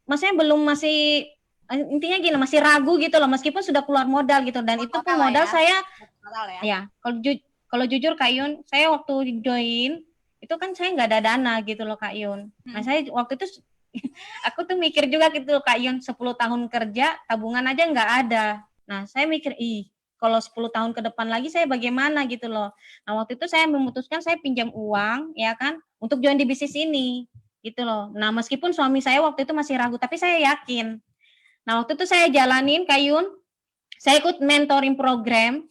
maksudnya belum, masih intinya gini masih ragu gitu loh meskipun sudah keluar modal gitu, dan itu pun modal ya. Saya ya kalau jujur Kak Yun, saya waktu join itu kan saya nggak ada dana gitu loh Kak Yun. Nah, saya waktu itu aku tuh mikir juga gitu Kak Yun, 10 tahun kerja tabungan aja nggak ada. Nah, saya mikir kalau 10 tahun ke depan lagi saya bagaimana gitu loh. Nah, waktu itu saya memutuskan saya pinjam uang ya kan untuk join di bisnis ini gitu loh. Nah, meskipun suami saya waktu itu masih ragu tapi saya yakin. Nah, waktu itu saya jalanin Kak Yun, saya ikut mentoring program.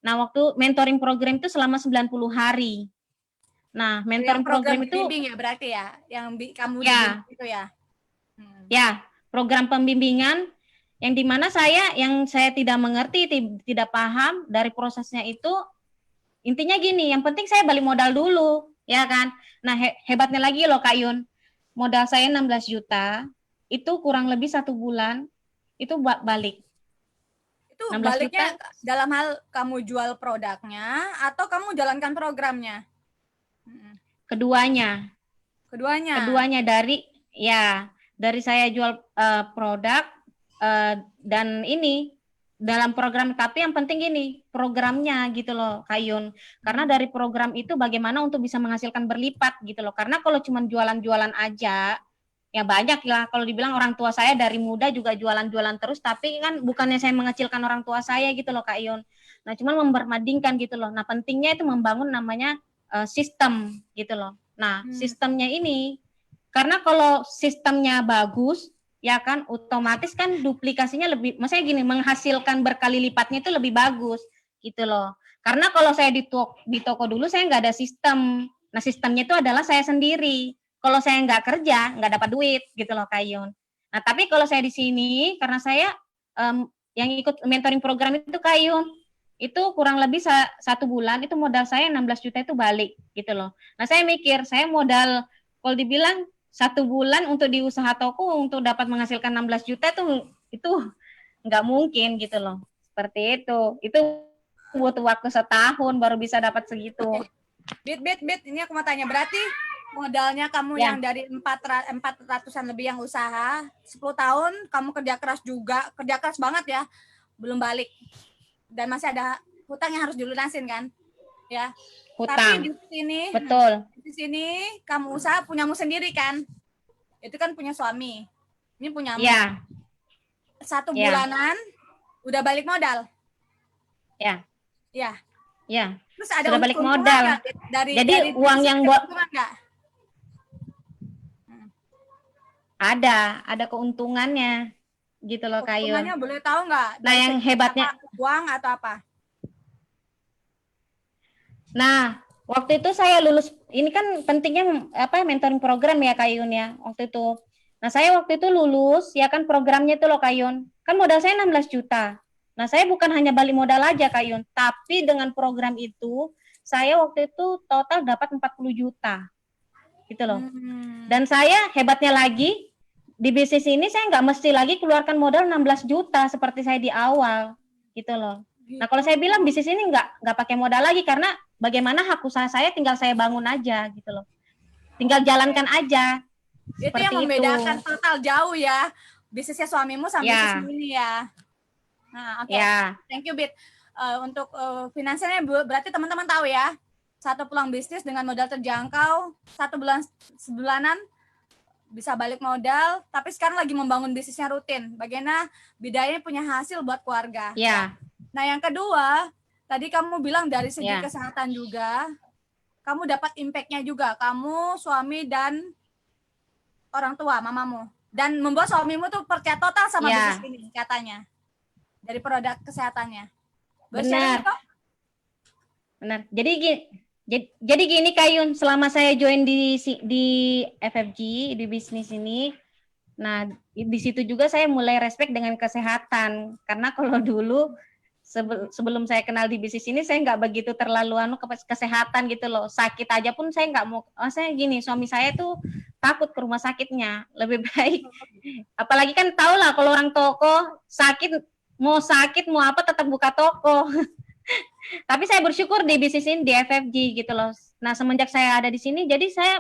Nah, waktu mentoring program itu selama 90 hari. Nah, mentoring program itu bimbing ya berarti ya, yang kamu bimbing itu ya. Ya, program pembimbingan yang dimana yang saya tidak mengerti, tidak paham dari prosesnya itu, intinya gini, yang penting saya balik modal dulu, ya kan. Nah, hebatnya lagi loh Kak Yun, modal saya 16 juta, itu kurang lebih 1 bulan, itu balik. Itu baliknya juta, dalam hal kamu jual produknya, atau kamu jalankan programnya? Keduanya dari saya jual produk, dan ini dalam program, tapi yang penting gini programnya gitu loh Kak Yun. Karena dari program itu bagaimana untuk bisa menghasilkan berlipat gitu loh. Karena kalau cuma jualan-jualan aja ya banyak lah, kalau dibilang orang tua saya dari muda juga jualan-jualan terus, tapi kan bukannya saya mengecilkan orang tua saya gitu loh Kak Yun. Nah cuman memperbandingkan gitu loh. Nah pentingnya itu membangun namanya sistem gitu loh. Nah sistemnya ini, karena kalau sistemnya bagus ya kan otomatis kan duplikasinya lebih, maksudnya gini, menghasilkan berkali lipatnya itu lebih bagus gitu loh. Karena kalau saya di toko dulu saya nggak ada sistem. Nah sistemnya itu adalah saya sendiri. Kalau saya nggak kerja, nggak dapat duit gitu loh Kak Yun. Nah tapi kalau saya di sini, karena saya yang ikut mentoring program itu Kak Yun, itu kurang lebih 1 bulan, itu modal saya 16 juta itu balik gitu loh. Nah saya mikir, saya modal, kalau dibilang 1 bulan untuk di usaha toko untuk dapat menghasilkan 16 juta itu nggak mungkin gitu loh. Seperti itu. Itu butuh waktu setahun baru bisa dapat segitu. Bit, ini aku mau tanya, berarti modalnya kamu Ya. yang dari 400-an lebih yang usaha, 10 tahun kamu kerja keras juga, kerja keras banget ya, belum balik. Dan masih ada hutang yang harus dilunasin kan? Ya. Tapi Hutang. di sini, Betul. di sini kamu usaha punyamu sendiri kan? Itu kan punya suami. Ini punyamu. Ya. 1 Ya. bulanan udah balik modal. Ya. Ya. Ya. Terus ada Sudah balik keuntungan modal. nggak dari Jadi uang yang buat keuntungan nggak? ada keuntungannya gitu loh Kak Yun. Keuntungannya boleh tahu nggak? Nah, yang hebatnya, uang atau apa? nah waktu itu saya lulus, ini kan pentingnya apa mentoring program ya Kak Yun ya waktu itu. Nah saya waktu itu lulus ya kan programnya itu loh Kak Yun. Kan modal saya 16 juta. Nah saya bukan hanya balik modal aja Kak Yun, tapi dengan program itu saya waktu itu total dapat 40 juta gitu loh. Dan saya hebatnya lagi, di bisnis ini saya nggak mesti lagi keluarkan modal 16 juta seperti saya di awal gitu loh. Nah kalau saya bilang bisnis ini nggak pakai modal lagi, karena bagaimana hak usaha saya tinggal saya bangun aja gitu loh, tinggal jalankan aja. Itu Seperti yang membedakan total jauh ya bisnisnya suamimu sama Ya. bisnis ini ya. Nah oke, Ya, thank you Bit. Untuk finansialnya berarti teman-teman tahu ya, satu peluang bisnis dengan modal terjangkau, 1 bulanan bisa balik modal, tapi sekarang lagi membangun bisnisnya rutin. Bagaimana bidayanya punya hasil buat keluarga. ya, Nah yang kedua, tadi kamu bilang dari segi Ya. kesehatan juga, kamu dapat impact-nya juga, kamu, suami, dan orang tua, mamamu. Dan membuat suamimu tuh percaya total sama Ya. bisnis ini katanya. Dari produk kesehatannya. Boleh Benar. sharing, Kak? benar. Jadi gini Kak Yun, selama saya join di FFG, di bisnis ini, nah di situ juga saya mulai respect dengan kesehatan. Karena kalau dulu sebelum saya kenal di bisnis ini, saya nggak begitu terlalu ke kesehatan gitu loh. Sakit aja pun saya nggak mau. Saya gini, suami saya tuh takut ke rumah sakitnya. Lebih baik. Apalagi kan tau lah kalau orang toko sakit mau apa tetap buka toko. Tapi saya bersyukur di bisnis ini, di FFG gitu loh. Nah semenjak saya ada di sini, jadi saya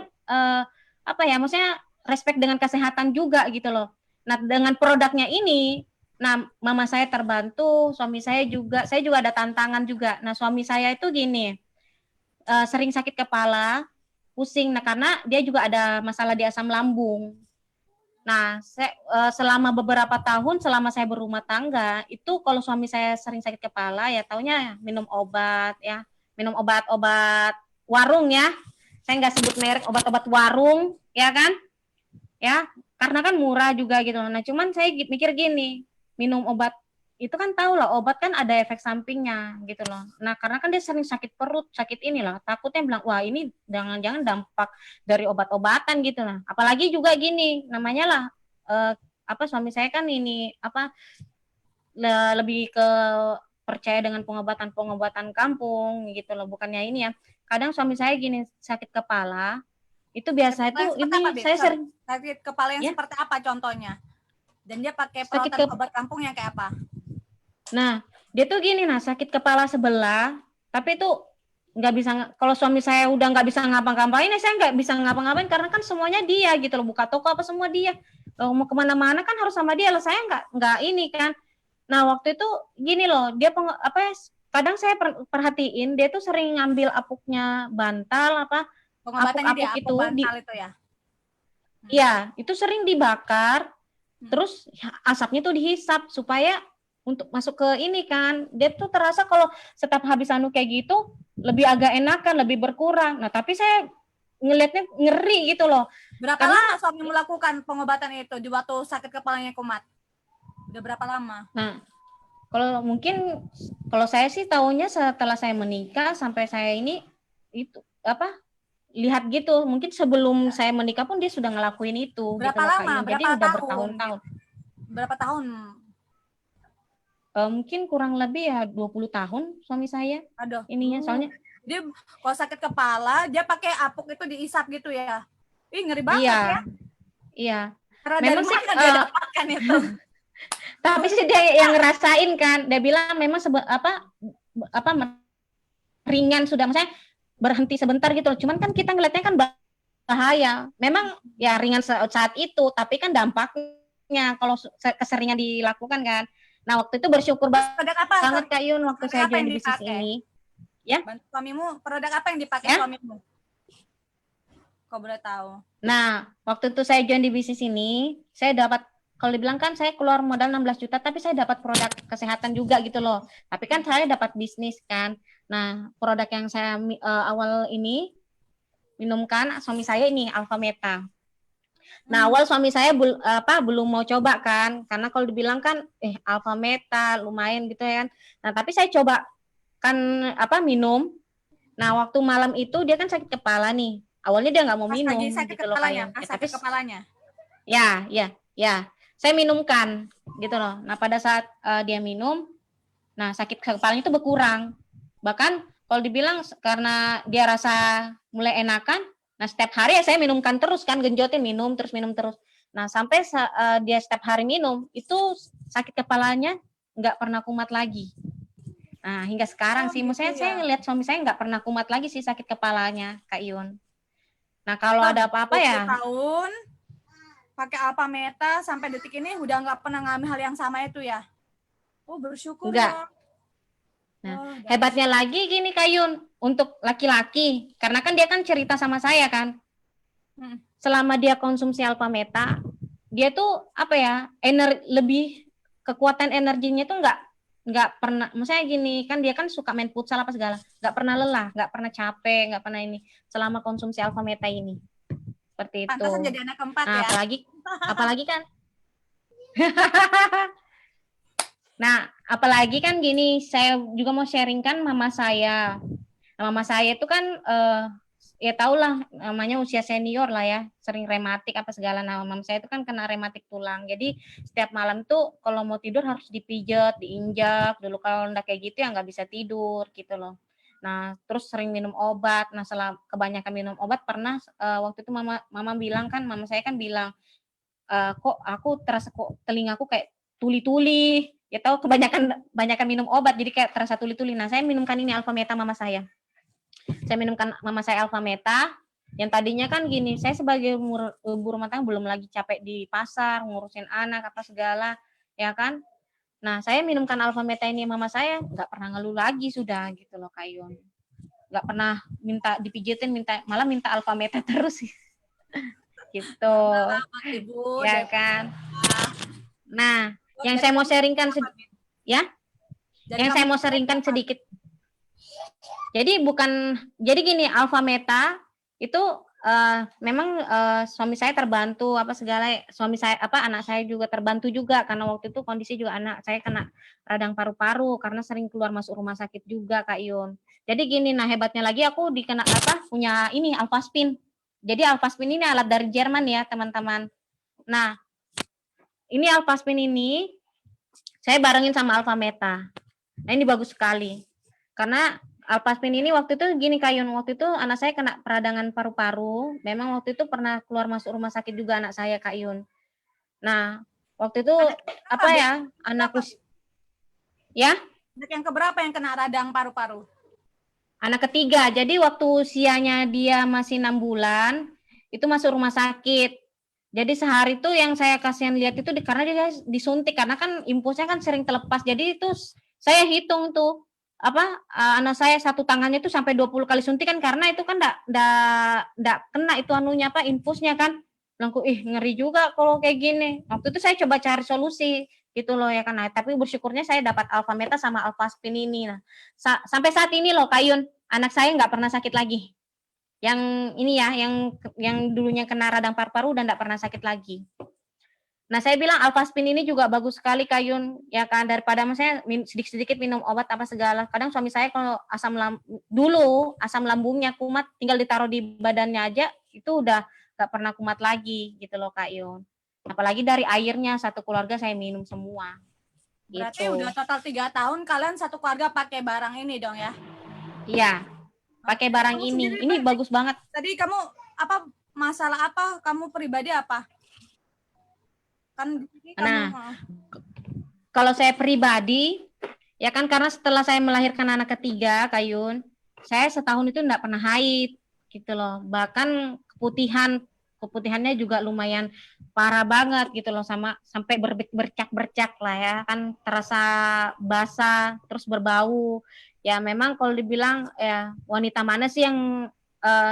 maksudnya respect dengan kesehatan juga gitu loh. Nah dengan produknya ini, nah mama saya terbantu, suami saya juga ada tantangan juga. Nah suami saya itu gini, sering sakit kepala, pusing. Nah karena dia juga ada masalah di asam lambung. Nah, selama beberapa tahun, selama saya berumah tangga, itu kalau suami saya sering sakit kepala, ya taunya minum obat warung ya. Saya nggak sebut merek, obat-obat warung, ya kan? Ya, karena kan murah juga gitu. Nah, cuman saya mikir gini, minum obat itu kan tahu lah, obat kan ada efek sampingnya gitu loh. Nah, karena kan dia sering sakit perut, sakit inilah, takutnya bilang, wah ini jangan-jangan dampak dari obat-obatan gitu lah. Apalagi juga gini, namanya lah, suami saya kan ini lebih ke percaya dengan pengobatan kampung gitu loh, bukannya ini ya. Kadang suami saya gini sakit kepala, itu biasa itu saya sering sakit kepala yang Ya. seperti apa contohnya? Dan dia pakai Sakit perawatan obat kampung yang kayak apa? Nah, dia tuh gini, sakit kepala sebelah, tapi itu nggak bisa, kalau suami saya udah nggak bisa ngapa-ngapain, saya nggak bisa ngapa-ngapain karena kan semuanya dia gitu loh, buka toko apa semua dia. Mau kemana-mana kan harus sama dia lah, saya nggak ini kan. Nah, waktu itu gini loh, dia kadang saya perhatiin dia tuh sering ngambil apuknya bantal Pengobatannya di apuk-apuk apuk bantal itu ya. Iya, itu sering dibakar, Hmm. terus asapnya tuh dihisap supaya untuk masuk ke ini kan. Dia tuh terasa kalau setiap habis kayak gitu lebih agak enakan, lebih berkurang. Nah, tapi saya ngelihatnya ngeri gitu loh. Berapa lama suami melakukan pengobatan itu di waktu sakit kepalanya kumat? Udah berapa lama? Nah, kalau saya sih tahunya setelah saya menikah sampai saya ini itu lihat gitu. Mungkin sebelum saya menikah pun dia sudah ngelakuin itu. Berapa gitu loh, lama? Kak. Jadi Berapa udah tahun? bertahun-tahun. Berapa tahun? Mungkin kurang lebih ya 20 tahun suami saya. Aduh. Ininya soalnya Dia kalau sakit kepala dia pakai apuk itu diisap gitu ya. Ih, ngeri banget iya. ya. Iya. Karena Memang dari sih, mana dia dapatkan itu? Tapi sih dia yang ngerasain kan. Dia bilang memang ringan sudah, maksudnya berhenti sebentar gitu loh. Cuman kan kita ngeliatnya kan bahaya. Memang ya ringan saat itu, tapi kan dampaknya kalau keseringan dilakukan kan. Nah, waktu itu bersyukur Produk apa? banget Kak Yun waktu Produk saya apa join yang di bisnis dipakai? ini. Ya. Bantu suamimu, produk apa yang dipakai Ya. suamimu? Kau boleh tahu. Nah, waktu itu saya join di bisnis ini, saya dapat, kalau dibilang kan saya keluar modal 16 juta, tapi saya dapat produk kesehatan juga gitu loh. Tapi kan saya dapat bisnis kan. Nah, produk yang saya awal ini minumkan suami saya ini Alpha Meta. Nah, awal suami saya belum mau coba kan, karena kalau dibilang kan Alpha Meta lumayan gitu ya kan. Nah, tapi saya coba kan minum. Nah, waktu malam itu dia kan sakit kepala nih. Awalnya dia nggak mau minum Lagi sakit gitu loh kepalanya, kayak. sakit kepalanya. Ya. Saya minumkan gitu loh. Nah, pada saat dia minum, nah sakit kepalanya itu berkurang. Bahkan kalau dibilang karena dia rasa mulai enakan, nah setiap hari ya saya minumkan terus kan, genjotin minum terus. Nah, sampai dia setiap hari minum, itu sakit kepalanya nggak pernah kumat lagi. Nah, hingga sekarang sih, maksudnya saya ngeliat suami saya nggak pernah kumat lagi sih sakit kepalanya, Kak Yun. Nah, kalau ada apa-apa ya. 20 tahun pakai Alpha Meta sampai detik ini udah nggak pernah ngambil hal yang sama itu ya? Oh, bersyukur Enggak. ya. Nah, hebatnya lagi gini Kak Yun, untuk laki-laki, karena kan dia kan cerita sama saya kan. Selama dia konsumsi Alpha Meta, dia tuh lebih kekuatan energinya tuh nggak pernah, maksudnya gini kan dia kan suka main futsal apa segala, nggak pernah lelah, nggak pernah capek, nggak pernah ini selama konsumsi Alpha Meta ini, seperti itu. Pantasan jadi anak keempat nah, ya. apalagi kan nah apalagi kan gini, saya juga mau sharingkan mama saya. Nah, mama saya itu kan ya tau lah namanya usia senior lah ya, sering rematik apa segala. Nah, mama saya itu kan kena rematik tulang, jadi setiap malam tuh kalau mau tidur harus dipijat, diinjak dulu, kalau ndak kayak gitu ya nggak bisa tidur gitu loh. Nah, terus sering minum obat. Nah, setelah kebanyakan minum obat, pernah waktu itu mama saya kan bilang, kok aku terasa kok telingaku kayak tuli-tuli, ya tahu kebanyakan minum obat jadi kayak terasa tuli-tuli. Nah, saya minumkan ini Alpha Meta mama saya. Saya minumkan mama saya Alpha Meta, yang tadinya kan gini, saya sebagai ibu rumah tangga belum lagi capek di pasar, ngurusin anak apa segala, ya kan. Nah, saya minumkan Alpha Meta ini mama saya, nggak pernah ngeluh lagi sudah gitu loh Kak Yun. Nggak pernah minta dipijitin, malah minta Alpha Meta terus gitu. Ibu, Ya kan. Nah, yang saya mau sharingkan sedikit. Jadi gini, Alpha Meta itu memang suami saya terbantu apa segala, anak saya juga terbantu juga, karena waktu itu kondisi juga anak saya kena radang paru-paru karena sering keluar masuk rumah sakit juga Kak Yun. Jadi gini, nah hebatnya lagi aku punya ini Alphaspin. Jadi Alphaspin ini alat dari Jerman ya teman-teman. Nah, ini Alphaspin ini saya barengin sama Alpha Meta. Nah, ini bagus sekali. Karena Alphaspin ini waktu itu gini Kak Yun, waktu itu anak saya kena peradangan paru-paru. Memang waktu itu pernah keluar masuk rumah sakit juga anak saya Kak Yun. Nah, waktu itu anakku ya? Anak yang keberapa yang kena radang paru-paru? Anak ketiga. Jadi waktu usianya dia masih 6 bulan, itu masuk rumah sakit. Jadi sehari tuh yang saya kasihan lihat itu karena dia disuntik, karena kan impulsnya kan sering terlepas. Jadi itu saya hitung tuh anak saya satu tangannya tuh sampai 20 kali suntikan, karena itu kan ndak kena itu anunya impulsnya kan. Langku ngeri juga kalau kayak gini. Waktu itu saya coba cari solusi gitu loh ya kan. Nah, tapi bersyukurnya saya dapat Alfameta sama Alfaspin ini. Nah, sampai saat ini loh Kak Yun, anak saya nggak pernah sakit lagi. Yang ini ya, yang dulunya kena radang paru-paru dan tidak pernah sakit lagi. Nah, saya bilang Alfaspin ini juga bagus sekali Kayun, ya kan, daripada maksudnya sedikit-sedikit minum obat apa segala. Kadang suami saya kalau asam lambungnya kumat, tinggal ditaruh di badannya aja, itu udah gak pernah kumat lagi gitu loh Kayun. Apalagi dari airnya, satu keluarga saya minum semua. Berarti gitu. udah total 3 tahun kalian satu keluarga pakai barang ini dong ya? Iya, pakai barang Kamu ini. sendiri, Ini Pak, bagus banget. Tadi kamu masalah apa? Kamu pribadi apa? Kan Nah, kalau saya pribadi, ya kan karena setelah saya melahirkan anak ketiga, Kayun, saya setahun itu enggak pernah haid, gitu loh. Bahkan keputihannya juga lumayan parah banget gitu loh, sampai bercak-bercak lah ya, kan terasa basah, terus berbau. Ya memang kalau dibilang ya wanita mana sih yang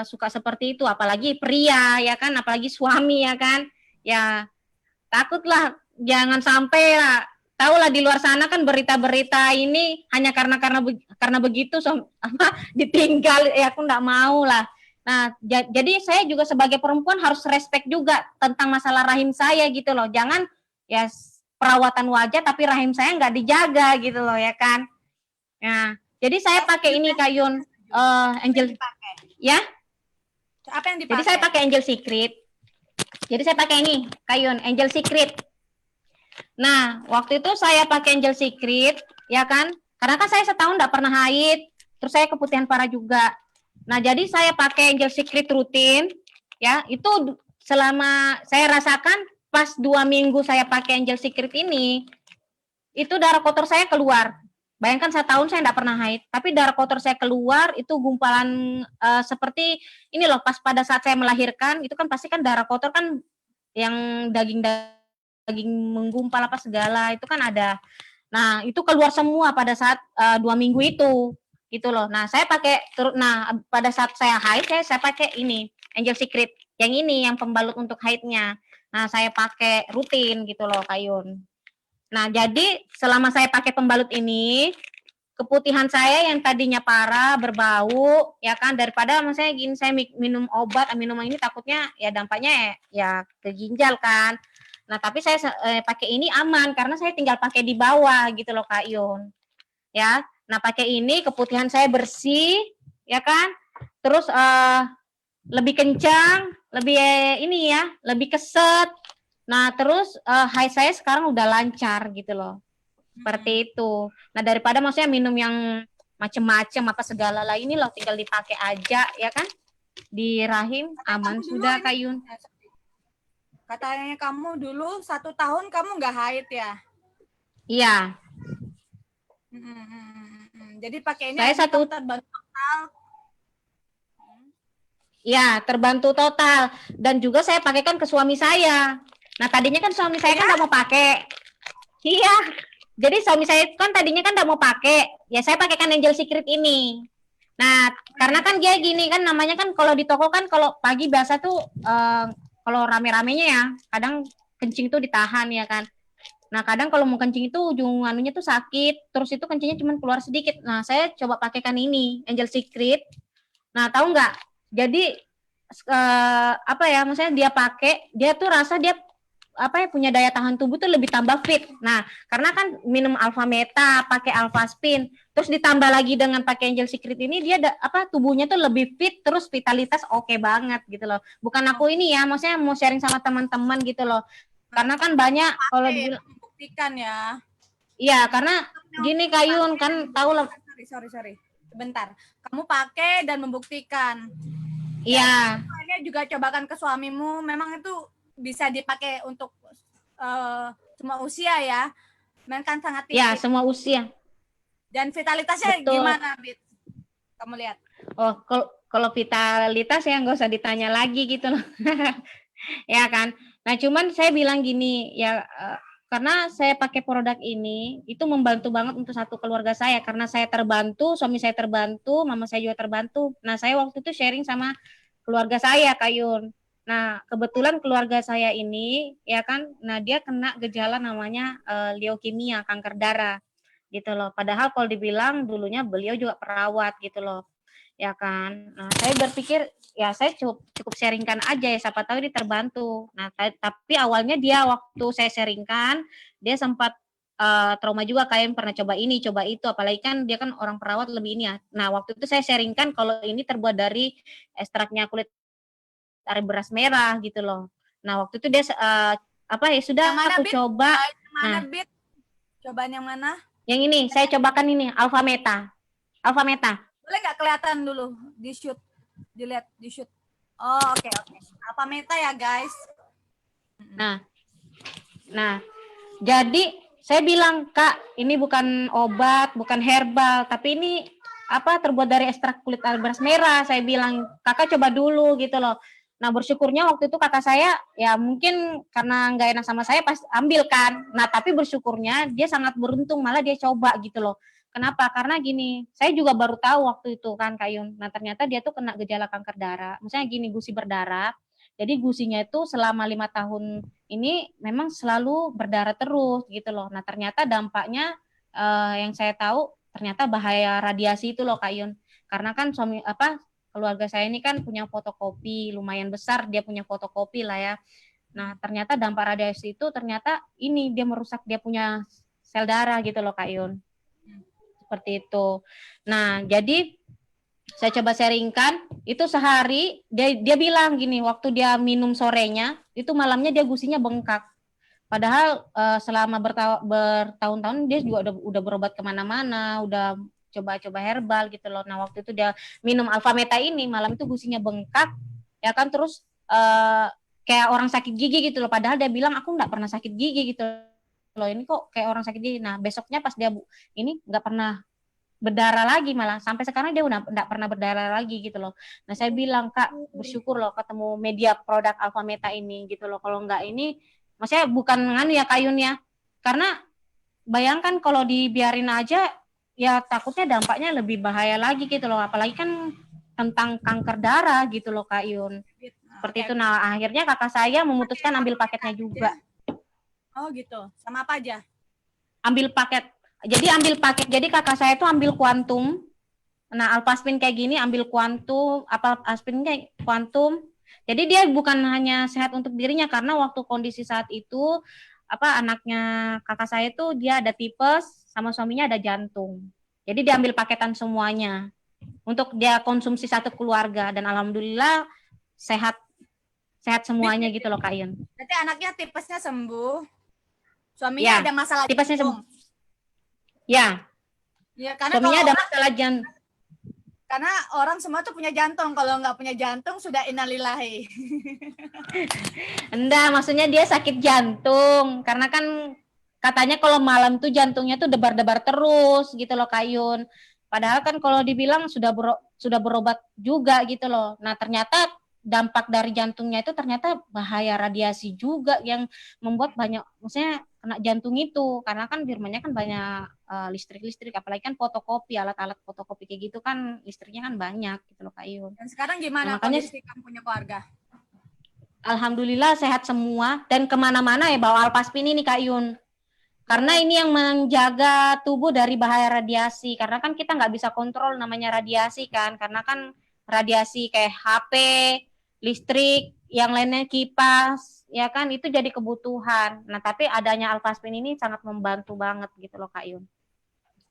suka seperti itu, apalagi pria ya kan, apalagi suami ya kan. Ya takutlah jangan sampai lah, tahu lah di luar sana kan berita-berita ini hanya karena begitu ditinggal, ya aku nggak mau lah. Nah, jadi saya juga sebagai perempuan harus respect juga tentang masalah rahim saya gitu loh. Jangan ya perawatan wajah tapi rahim saya nggak dijaga gitu loh ya kan. Nah, jadi saya pakai ini Kayun, Angel, ya. Apa yang dipakai? Jadi saya pakai Angel Secret. Jadi saya pakai ini Kayun, Angel Secret. Nah, waktu itu saya pakai Angel Secret, ya kan? Karena kan saya setahun nggak pernah haid, terus saya keputihan parah juga. Nah, jadi saya pakai Angel Secret rutin, ya. Itu selama saya rasakan pas 2 minggu saya pakai Angel Secret ini, itu darah kotor saya keluar. Bayangkan setahun saya nggak pernah haid, tapi darah kotor saya keluar itu gumpalan seperti ini loh. Pas pada saat saya melahirkan, itu kan pasti kan darah kotor kan yang daging menggumpal apa segala itu kan ada. Nah, itu keluar semua pada saat 2 minggu itu, gitu loh. Nah, saya pakai pada saat saya haid saya pakai ini Angel Secret, yang ini yang pembalut untuk haidnya. Nah, saya pakai rutin gitu loh Kayun. Nah, jadi selama saya pakai pembalut ini, keputihan saya yang tadinya parah, berbau, ya kan, daripada maksudnya gini saya minum obat, minuman ini takutnya ya dampaknya ya ke ginjal kan. Nah, tapi saya pakai ini aman karena saya tinggal pakai di bawah gitu loh Kak Yun. Ya. Nah, pakai ini keputihan saya bersih, ya kan? Terus lebih kencang, lebih ini ya, lebih keset. Nah, terus haid saya sekarang udah lancar gitu loh. Seperti itu. Nah, daripada maksudnya minum yang macem-macem apa segala lah, ini loh tinggal dipakai aja ya kan? Di rahim aman sudah Kayun. Katanya kamu dulu 1 tahun kamu nggak haid ya? Iya. Jadi pakai ini saya terbantu total. Ya, terbantu total. Dan juga saya pakaikan ke suami saya. Nah, tadinya kan suami saya kan nggak mau pakai. Iya. Jadi suami saya kan tadinya kan nggak mau pakai. Ya saya pakaikan Angel Secret ini. Nah, karena kan dia gini kan namanya kan kalau di toko kan kalau pagi biasa tuh kalau rame-ramenya ya, kadang kencing tuh ditahan ya kan. Nah, kadang kalau mau kencing itu ujung anunya tuh sakit, terus itu kencingnya cuma keluar sedikit. Nah, saya coba pakaikan ini Angel Secret. Nah, tahu nggak? Jadi maksudnya dia pakai, dia tuh rasa dia punya daya tahan tubuh tuh lebih tambah fit. Nah, karena kan minum Alfameta, pakai Alfaspin, terus ditambah lagi dengan pakai Angel Secret ini, dia tubuhnya tuh lebih fit, terus vitalitas oke banget gitu loh. Bukan aku ini ya, maksudnya mau sharing sama teman-teman gitu loh. Karena kan banyak kalau dibilang membuktikan ya. Iya, karena gini Kayun kan tahu lah. Sorry. Sebentar. Kamu pakai dan membuktikan. Iya. Ini juga cobakan ke suamimu, memang itu bisa dipakai untuk semua usia ya. Memang kan sangat tinggi. Ya, semua usia. Dan vitalitasnya betul. Gimana, Bit? Kamu lihat. Oh, kalau vitalitas ya nggak usah ditanya lagi gitu loh. Ya kan. Nah, cuman saya bilang gini, ya karena saya pakai produk ini, itu membantu banget untuk satu keluarga saya, karena saya terbantu, suami saya terbantu, mama saya juga terbantu. Nah, saya waktu itu sharing sama keluarga saya, Kak Yun. Nah, kebetulan keluarga saya ini, ya kan, nah dia kena gejala namanya leukemia, kanker darah, gitu loh. Padahal kalau dibilang dulunya beliau juga perawat, gitu loh, ya kan. Nah, saya berpikir ya saya cukup sharingkan aja ya, siapa tahu dia terbantu. Nah, tapi awalnya dia waktu saya sharingkan, dia sempat trauma juga, kayak pernah coba ini, coba itu, apalagi kan dia kan orang perawat lebih ini ya. Nah, waktu itu saya sharingkan kalau ini terbuat dari ekstraknya kulit ari beras merah gitu loh. Nah, waktu itu dia apa ya sudah Yang mana, aku Bit? coba. Yang mana, Nah, Bit? Cobaan yang mana? yang ini saya cobakan ini Alpha Meta. Alpha Meta. Boleh nggak kelihatan dulu di shoot, dilihat di shoot. Oh, oke. Apa meta ya, guys? Nah, jadi saya bilang, Kak, ini bukan obat, bukan herbal, tapi ini apa terbuat dari ekstrak kulit ari beras merah. Saya bilang, Kakak coba dulu gitu loh. Nah, bersyukurnya waktu itu kakak saya ya mungkin karena nggak enak sama saya pas ambil kan. Nah, tapi bersyukurnya dia sangat beruntung, malah dia coba gitu loh. Kenapa? Karena gini, saya juga baru tahu waktu itu kan Kak Yun. Nah, ternyata dia tuh kena gejala kanker darah. Misalnya gini, gusi berdarah. Jadi gusinya itu selama 5 tahun ini memang selalu berdarah terus gitu loh. Nah, ternyata dampaknya yang saya tahu ternyata bahaya radiasi itu loh Kak Yun. Karena kan keluarga saya ini kan punya fotokopi lumayan besar, dia punya fotokopi lah ya. Nah, ternyata dampak radiasi itu ternyata ini dia merusak dia punya sel darah gitu loh Kak Yun. Seperti itu. Nah, jadi saya coba sharingkan, itu sehari dia bilang gini, waktu dia minum sorenya, itu malamnya dia gusinya bengkak. Padahal selama bertahun-tahun dia juga udah berobat kemana-mana, udah coba-coba herbal gitu loh. Nah, waktu itu dia minum Alpha Meta ini, malam itu gusinya bengkak, ya kan, terus kayak orang sakit gigi gitu loh. Padahal dia bilang aku nggak pernah sakit gigi gitu loh. Ini kok kayak orang sakit gigi. Nah, besoknya pas dia ini nggak pernah berdarah lagi, malah sampai sekarang dia udah nggak pernah berdarah lagi gitu loh. Nah, saya bilang, Kak, bersyukur loh ketemu media produk Alpha Meta ini gitu loh. Kalau nggak ini, maksudnya bukan nganu ya Kayun ya, karena bayangkan kalau dibiarin aja ya takutnya dampaknya lebih bahaya lagi gitu loh, apalagi kan tentang kanker darah gitu loh Kak Yun. Seperti itu. Nah, akhirnya kakak saya memutuskan ambil paketnya juga. Oh gitu, sama apa aja? Ambil paket. Jadi kakak saya itu ambil kuantum. Nah, alpaspin kayak gini ambil kuantum, apa aspin kayak kuantum. Jadi dia bukan hanya sehat untuk dirinya, karena waktu kondisi saat itu anaknya kakak saya itu dia ada tipes sama suaminya ada jantung. Jadi dia ambil paketan semuanya untuk dia konsumsi satu keluarga, dan alhamdulillah sehat semuanya gitu loh Kak Yun. Berarti anaknya tipesnya sembuh, suaminya Ya, ada masalah tipesnya jantung. Ya, Ya, karena suaminya ada kalau masalah jantung. karena orang semua tuh punya jantung, kalau nggak punya jantung sudah innalillahi. Enggak, maksudnya dia sakit jantung. Karena kan katanya kalau malam tuh jantungnya tuh debar-debar terus gitu loh Kak Yun. Padahal kan kalau dibilang sudah berobat juga gitu loh. Nah, ternyata dampak dari jantungnya itu ternyata bahaya radiasi juga yang membuat banyak, maksudnya kena jantung itu. Karena kan firmannya kan banyak listrik, apalagi kan fotokopi, alat-alat fotokopi kayak gitu kan listriknya kan banyak gitu loh Kak Yun. Dan sekarang gimana makanya kondisi kamu punya keluarga? Alhamdulillah sehat semua, dan kemana-mana ya bawa alpaspin ini Kak Yun. Karena ini yang menjaga tubuh dari bahaya radiasi. Karena kan kita nggak bisa kontrol namanya radiasi kan. Karena kan radiasi kayak HP, listrik, yang lainnya kipas, ya kan itu jadi kebutuhan. Nah, tapi adanya alpaspin ini sangat membantu banget gitu loh Kak Yun.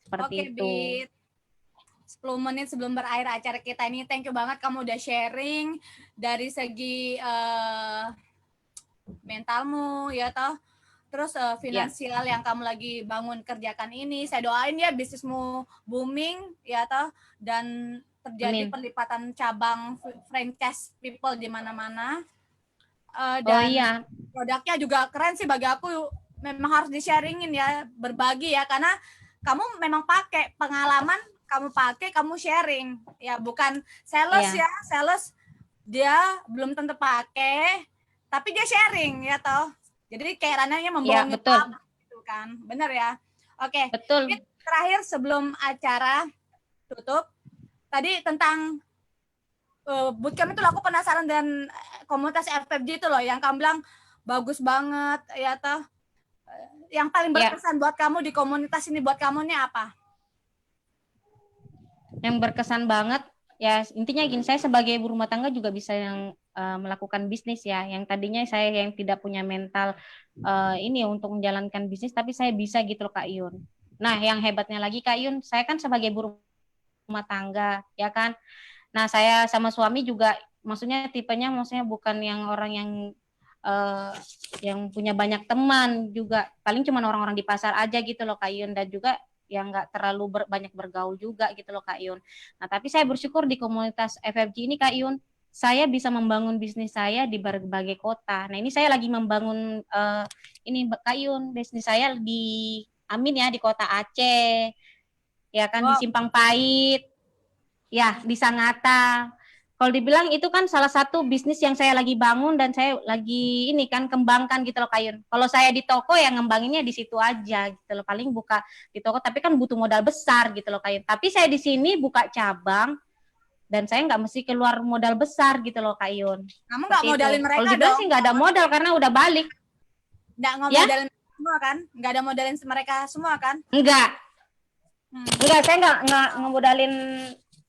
Seperti itu. Bit. 10 menit sebelum berakhir acara kita ini, thank you banget kamu udah sharing dari segi mentalmu ya toh, terus finansial yang kamu lagi bangun kerjakan ini. Saya doain ya bisnismu booming ya toh, dan terjadi penlipatan cabang franchise people di mana-mana. Dan produknya juga keren sih bagi aku, memang harus di-sharingin ya, berbagi ya, karena kamu memang pakai pengalaman, kamu pakai, kamu sharing ya, bukan sales ya, sales dia belum tentu pakai, tapi dia sharing ya toh. Jadi kayak ranahnya Ya, membohongi betul. gitu kan. Bener ya? Oke. Betul. Bit, terakhir sebelum acara tutup, tadi tentang bootcamp itu loh, aku penasaran dan komunitas FFG itu loh yang kamu bilang bagus banget ya toh. Yang paling Ya. berkesan buat kamu di komunitas ini buat kamu nih apa? Yang berkesan banget ya intinya gini, saya sebagai ibu rumah tangga juga bisa yang melakukan bisnis ya, yang tadinya saya yang tidak punya mental ini untuk menjalankan bisnis, tapi saya bisa gitu loh Kak Yun. Nah yang hebatnya lagi Kak Yun, saya kan sebagai ibu rumah tangga ya kan, nah saya sama suami juga maksudnya tipenya maksudnya bukan yang orang yang punya banyak teman juga, paling cuma orang-orang di pasar aja gitu loh Kak Yun, dan juga yang nggak terlalu banyak bergaul juga gitu loh Kak Yun. Nah tapi saya bersyukur di komunitas FFG ini Kak Yun, saya bisa membangun bisnis saya di berbagai kota. Nah ini saya lagi membangun ini Kak Yun, bisnis saya di Amin ya, di kota Aceh, ya kan, di Simpang Pait, ya di Sangatta. Kalau dibilang itu kan salah satu bisnis yang saya lagi bangun dan saya lagi ini kan kembangkan gitu loh Kak Yun. Kalau saya di toko ya ngembanginnya di situ aja gitu loh. Paling buka di toko tapi kan butuh modal besar gitu loh Kak Yun. Tapi saya di sini buka cabang dan saya nggak mesti keluar modal besar gitu loh Kak Yun. Kamu nggak modalin mereka Kalau dibilang dong? sih nggak ada modal karena udah balik. Nggak Ya? modalin semua kan? Nggak ada modalin mereka semua kan? Enggak, saya nggak ngemodalin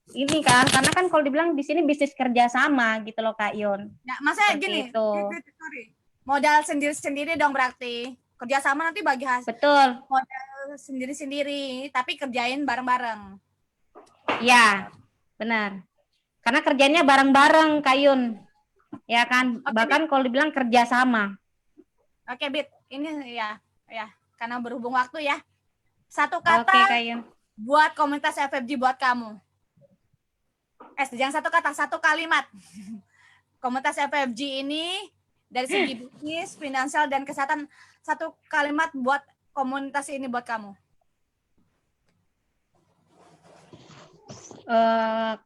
ini kan, karena kan kalau dibilang di sini bisnis kerjasama gitu loh Kak Yun. Nah, maksudnya Seperti gini, itu. sorry. Modal sendiri-sendiri dong berarti. Kerjasama nanti bagi hasil. Betul. Modal sendiri-sendiri, tapi kerjain bareng-bareng. Ya, benar. Karena kerjanya bareng-bareng Kak Yun. Ya kan, bahkan kalau dibilang kerjasama. Oke, Bit. Ini ya, karena berhubung waktu ya. Satu kata Oke, Kak Yun. buat komunitas FFG buat kamu. Jangan satu kata, satu kalimat. Komunitas FFG ini dari segi bisnis, finansial, dan kesehatan, satu kalimat buat komunitas ini buat kamu.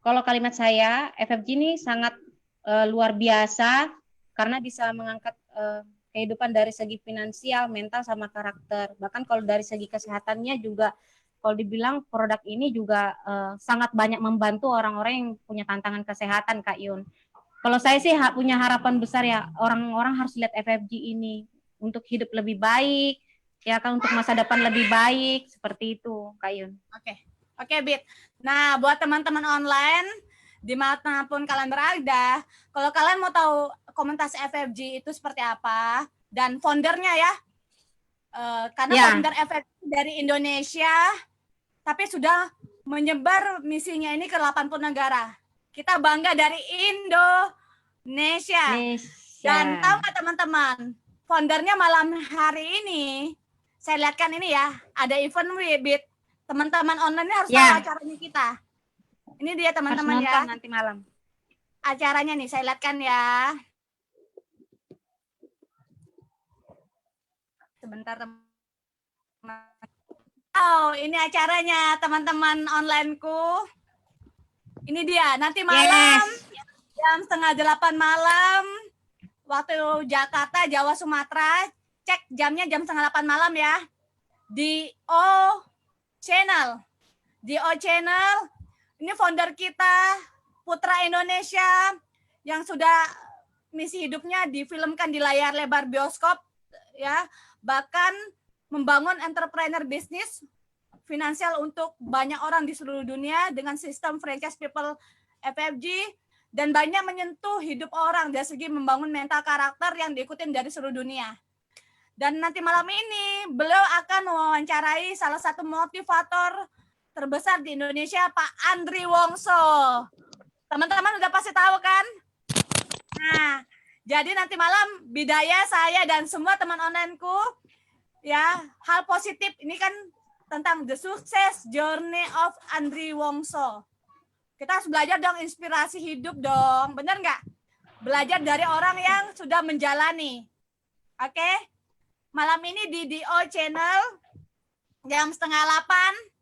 Kalau kalimat saya, FFG ini sangat luar biasa karena bisa mengangkat kehidupan dari segi finansial, mental, sama karakter. Bahkan kalau dari segi kesehatannya juga, kalau dibilang produk ini juga sangat banyak membantu orang-orang yang punya tantangan kesehatan, Kak Yun. Kalau saya sih punya harapan besar ya, orang-orang harus lihat FFG ini untuk hidup lebih baik, ya kan, untuk masa depan lebih baik, seperti itu, Kak Yun. Oke, Bit. Nah, buat teman-teman online, dimanapun kalian berada, kalau kalian mau tahu komunitas FFG itu seperti apa, dan foundernya ya, karena founder FFG dari Indonesia, tapi sudah menyebar misinya ini ke 80 negara. Kita bangga dari Indonesia. Dan tahu nggak teman-teman, foundernya malam hari ini, saya lihatkan ini ya, ada event Bit. Teman-teman online harus tahu acaranya kita. Ini dia teman-teman ya. Nanti malam. Acaranya nih, saya lihatkan ya. Sebentar teman. Oh, ini acaranya teman-teman onlineku. Ini dia, nanti malam jam 7:30 malam waktu Jakarta, Jawa, Sumatera. Cek jamnya jam 7:30 malam ya. Di Channel. Di Channel. Ini founder kita, Putra Indonesia, yang sudah misi hidupnya difilmkan di layar lebar bioskop ya. Bahkan membangun entrepreneur bisnis finansial untuk banyak orang di seluruh dunia dengan sistem franchise people FFG, dan banyak menyentuh hidup orang dari segi membangun mental karakter yang diikutin dari seluruh dunia. Dan nanti malam ini beliau akan mewawancarai salah satu motivator terbesar di Indonesia, Pak Andri Wongso. Teman-teman udah pasti tahu kan? Nah, jadi nanti malam Bidaya, saya, dan semua teman onlineku, ya, hal positif ini kan tentang the success journey of Andri Wongso. Kita harus belajar dong, inspirasi hidup dong, bener nggak? Belajar dari orang yang sudah menjalani. Oke? Malam ini di DO Channel jam 7:30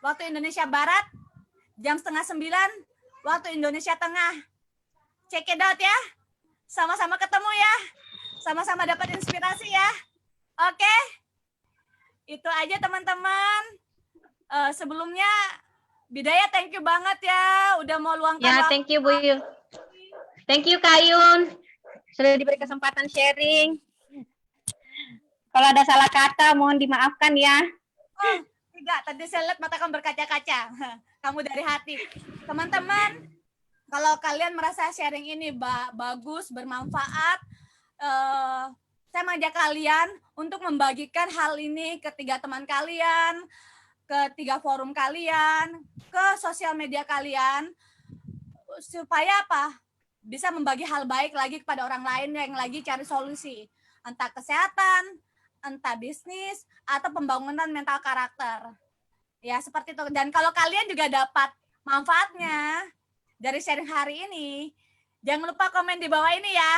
waktu Indonesia Barat, jam 8:30 waktu Indonesia Tengah. Check it out ya. sama-sama ketemu ya. Sama-sama dapat inspirasi ya. Oke. Itu aja teman-teman. Sebelumnya Bidaya thank you banget ya udah mau luangkan Ya, waktu. thank you Bu Yun. Thank you Kak Yun. Sudah diberi kesempatan sharing. Kalau ada salah kata mohon dimaafkan ya. Oh, tidak, tadi saya lihat mata kamu berkaca-kaca. Kamu dari hati. Teman-teman, kalau kalian merasa sharing ini bagus, bermanfaat, saya mengajak kalian untuk membagikan hal ini ke 3 teman kalian, ke 3 forum kalian, ke sosial media kalian, supaya apa? Bisa membagi hal baik lagi kepada orang lain yang lagi cari solusi. Entah kesehatan, entah bisnis, atau pembangunan mental karakter. Ya, seperti itu. Dan kalau kalian juga dapat manfaatnya dari sharing hari ini, jangan lupa komen di bawah ini ya.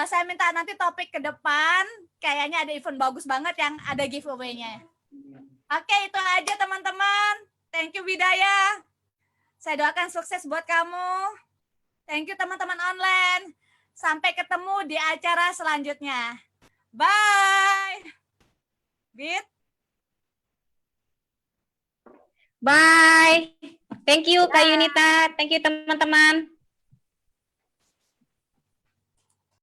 Saya minta nanti topik ke depan, kayaknya ada event bagus banget yang ada giveaway-nya. Oke, itu aja teman-teman. Thank you Bidaya. Saya doakan sukses buat kamu. Thank you teman-teman online. Sampai ketemu di acara selanjutnya. Bye. Bit. Bye. Thank you Kak Yunita. Thank you teman-teman.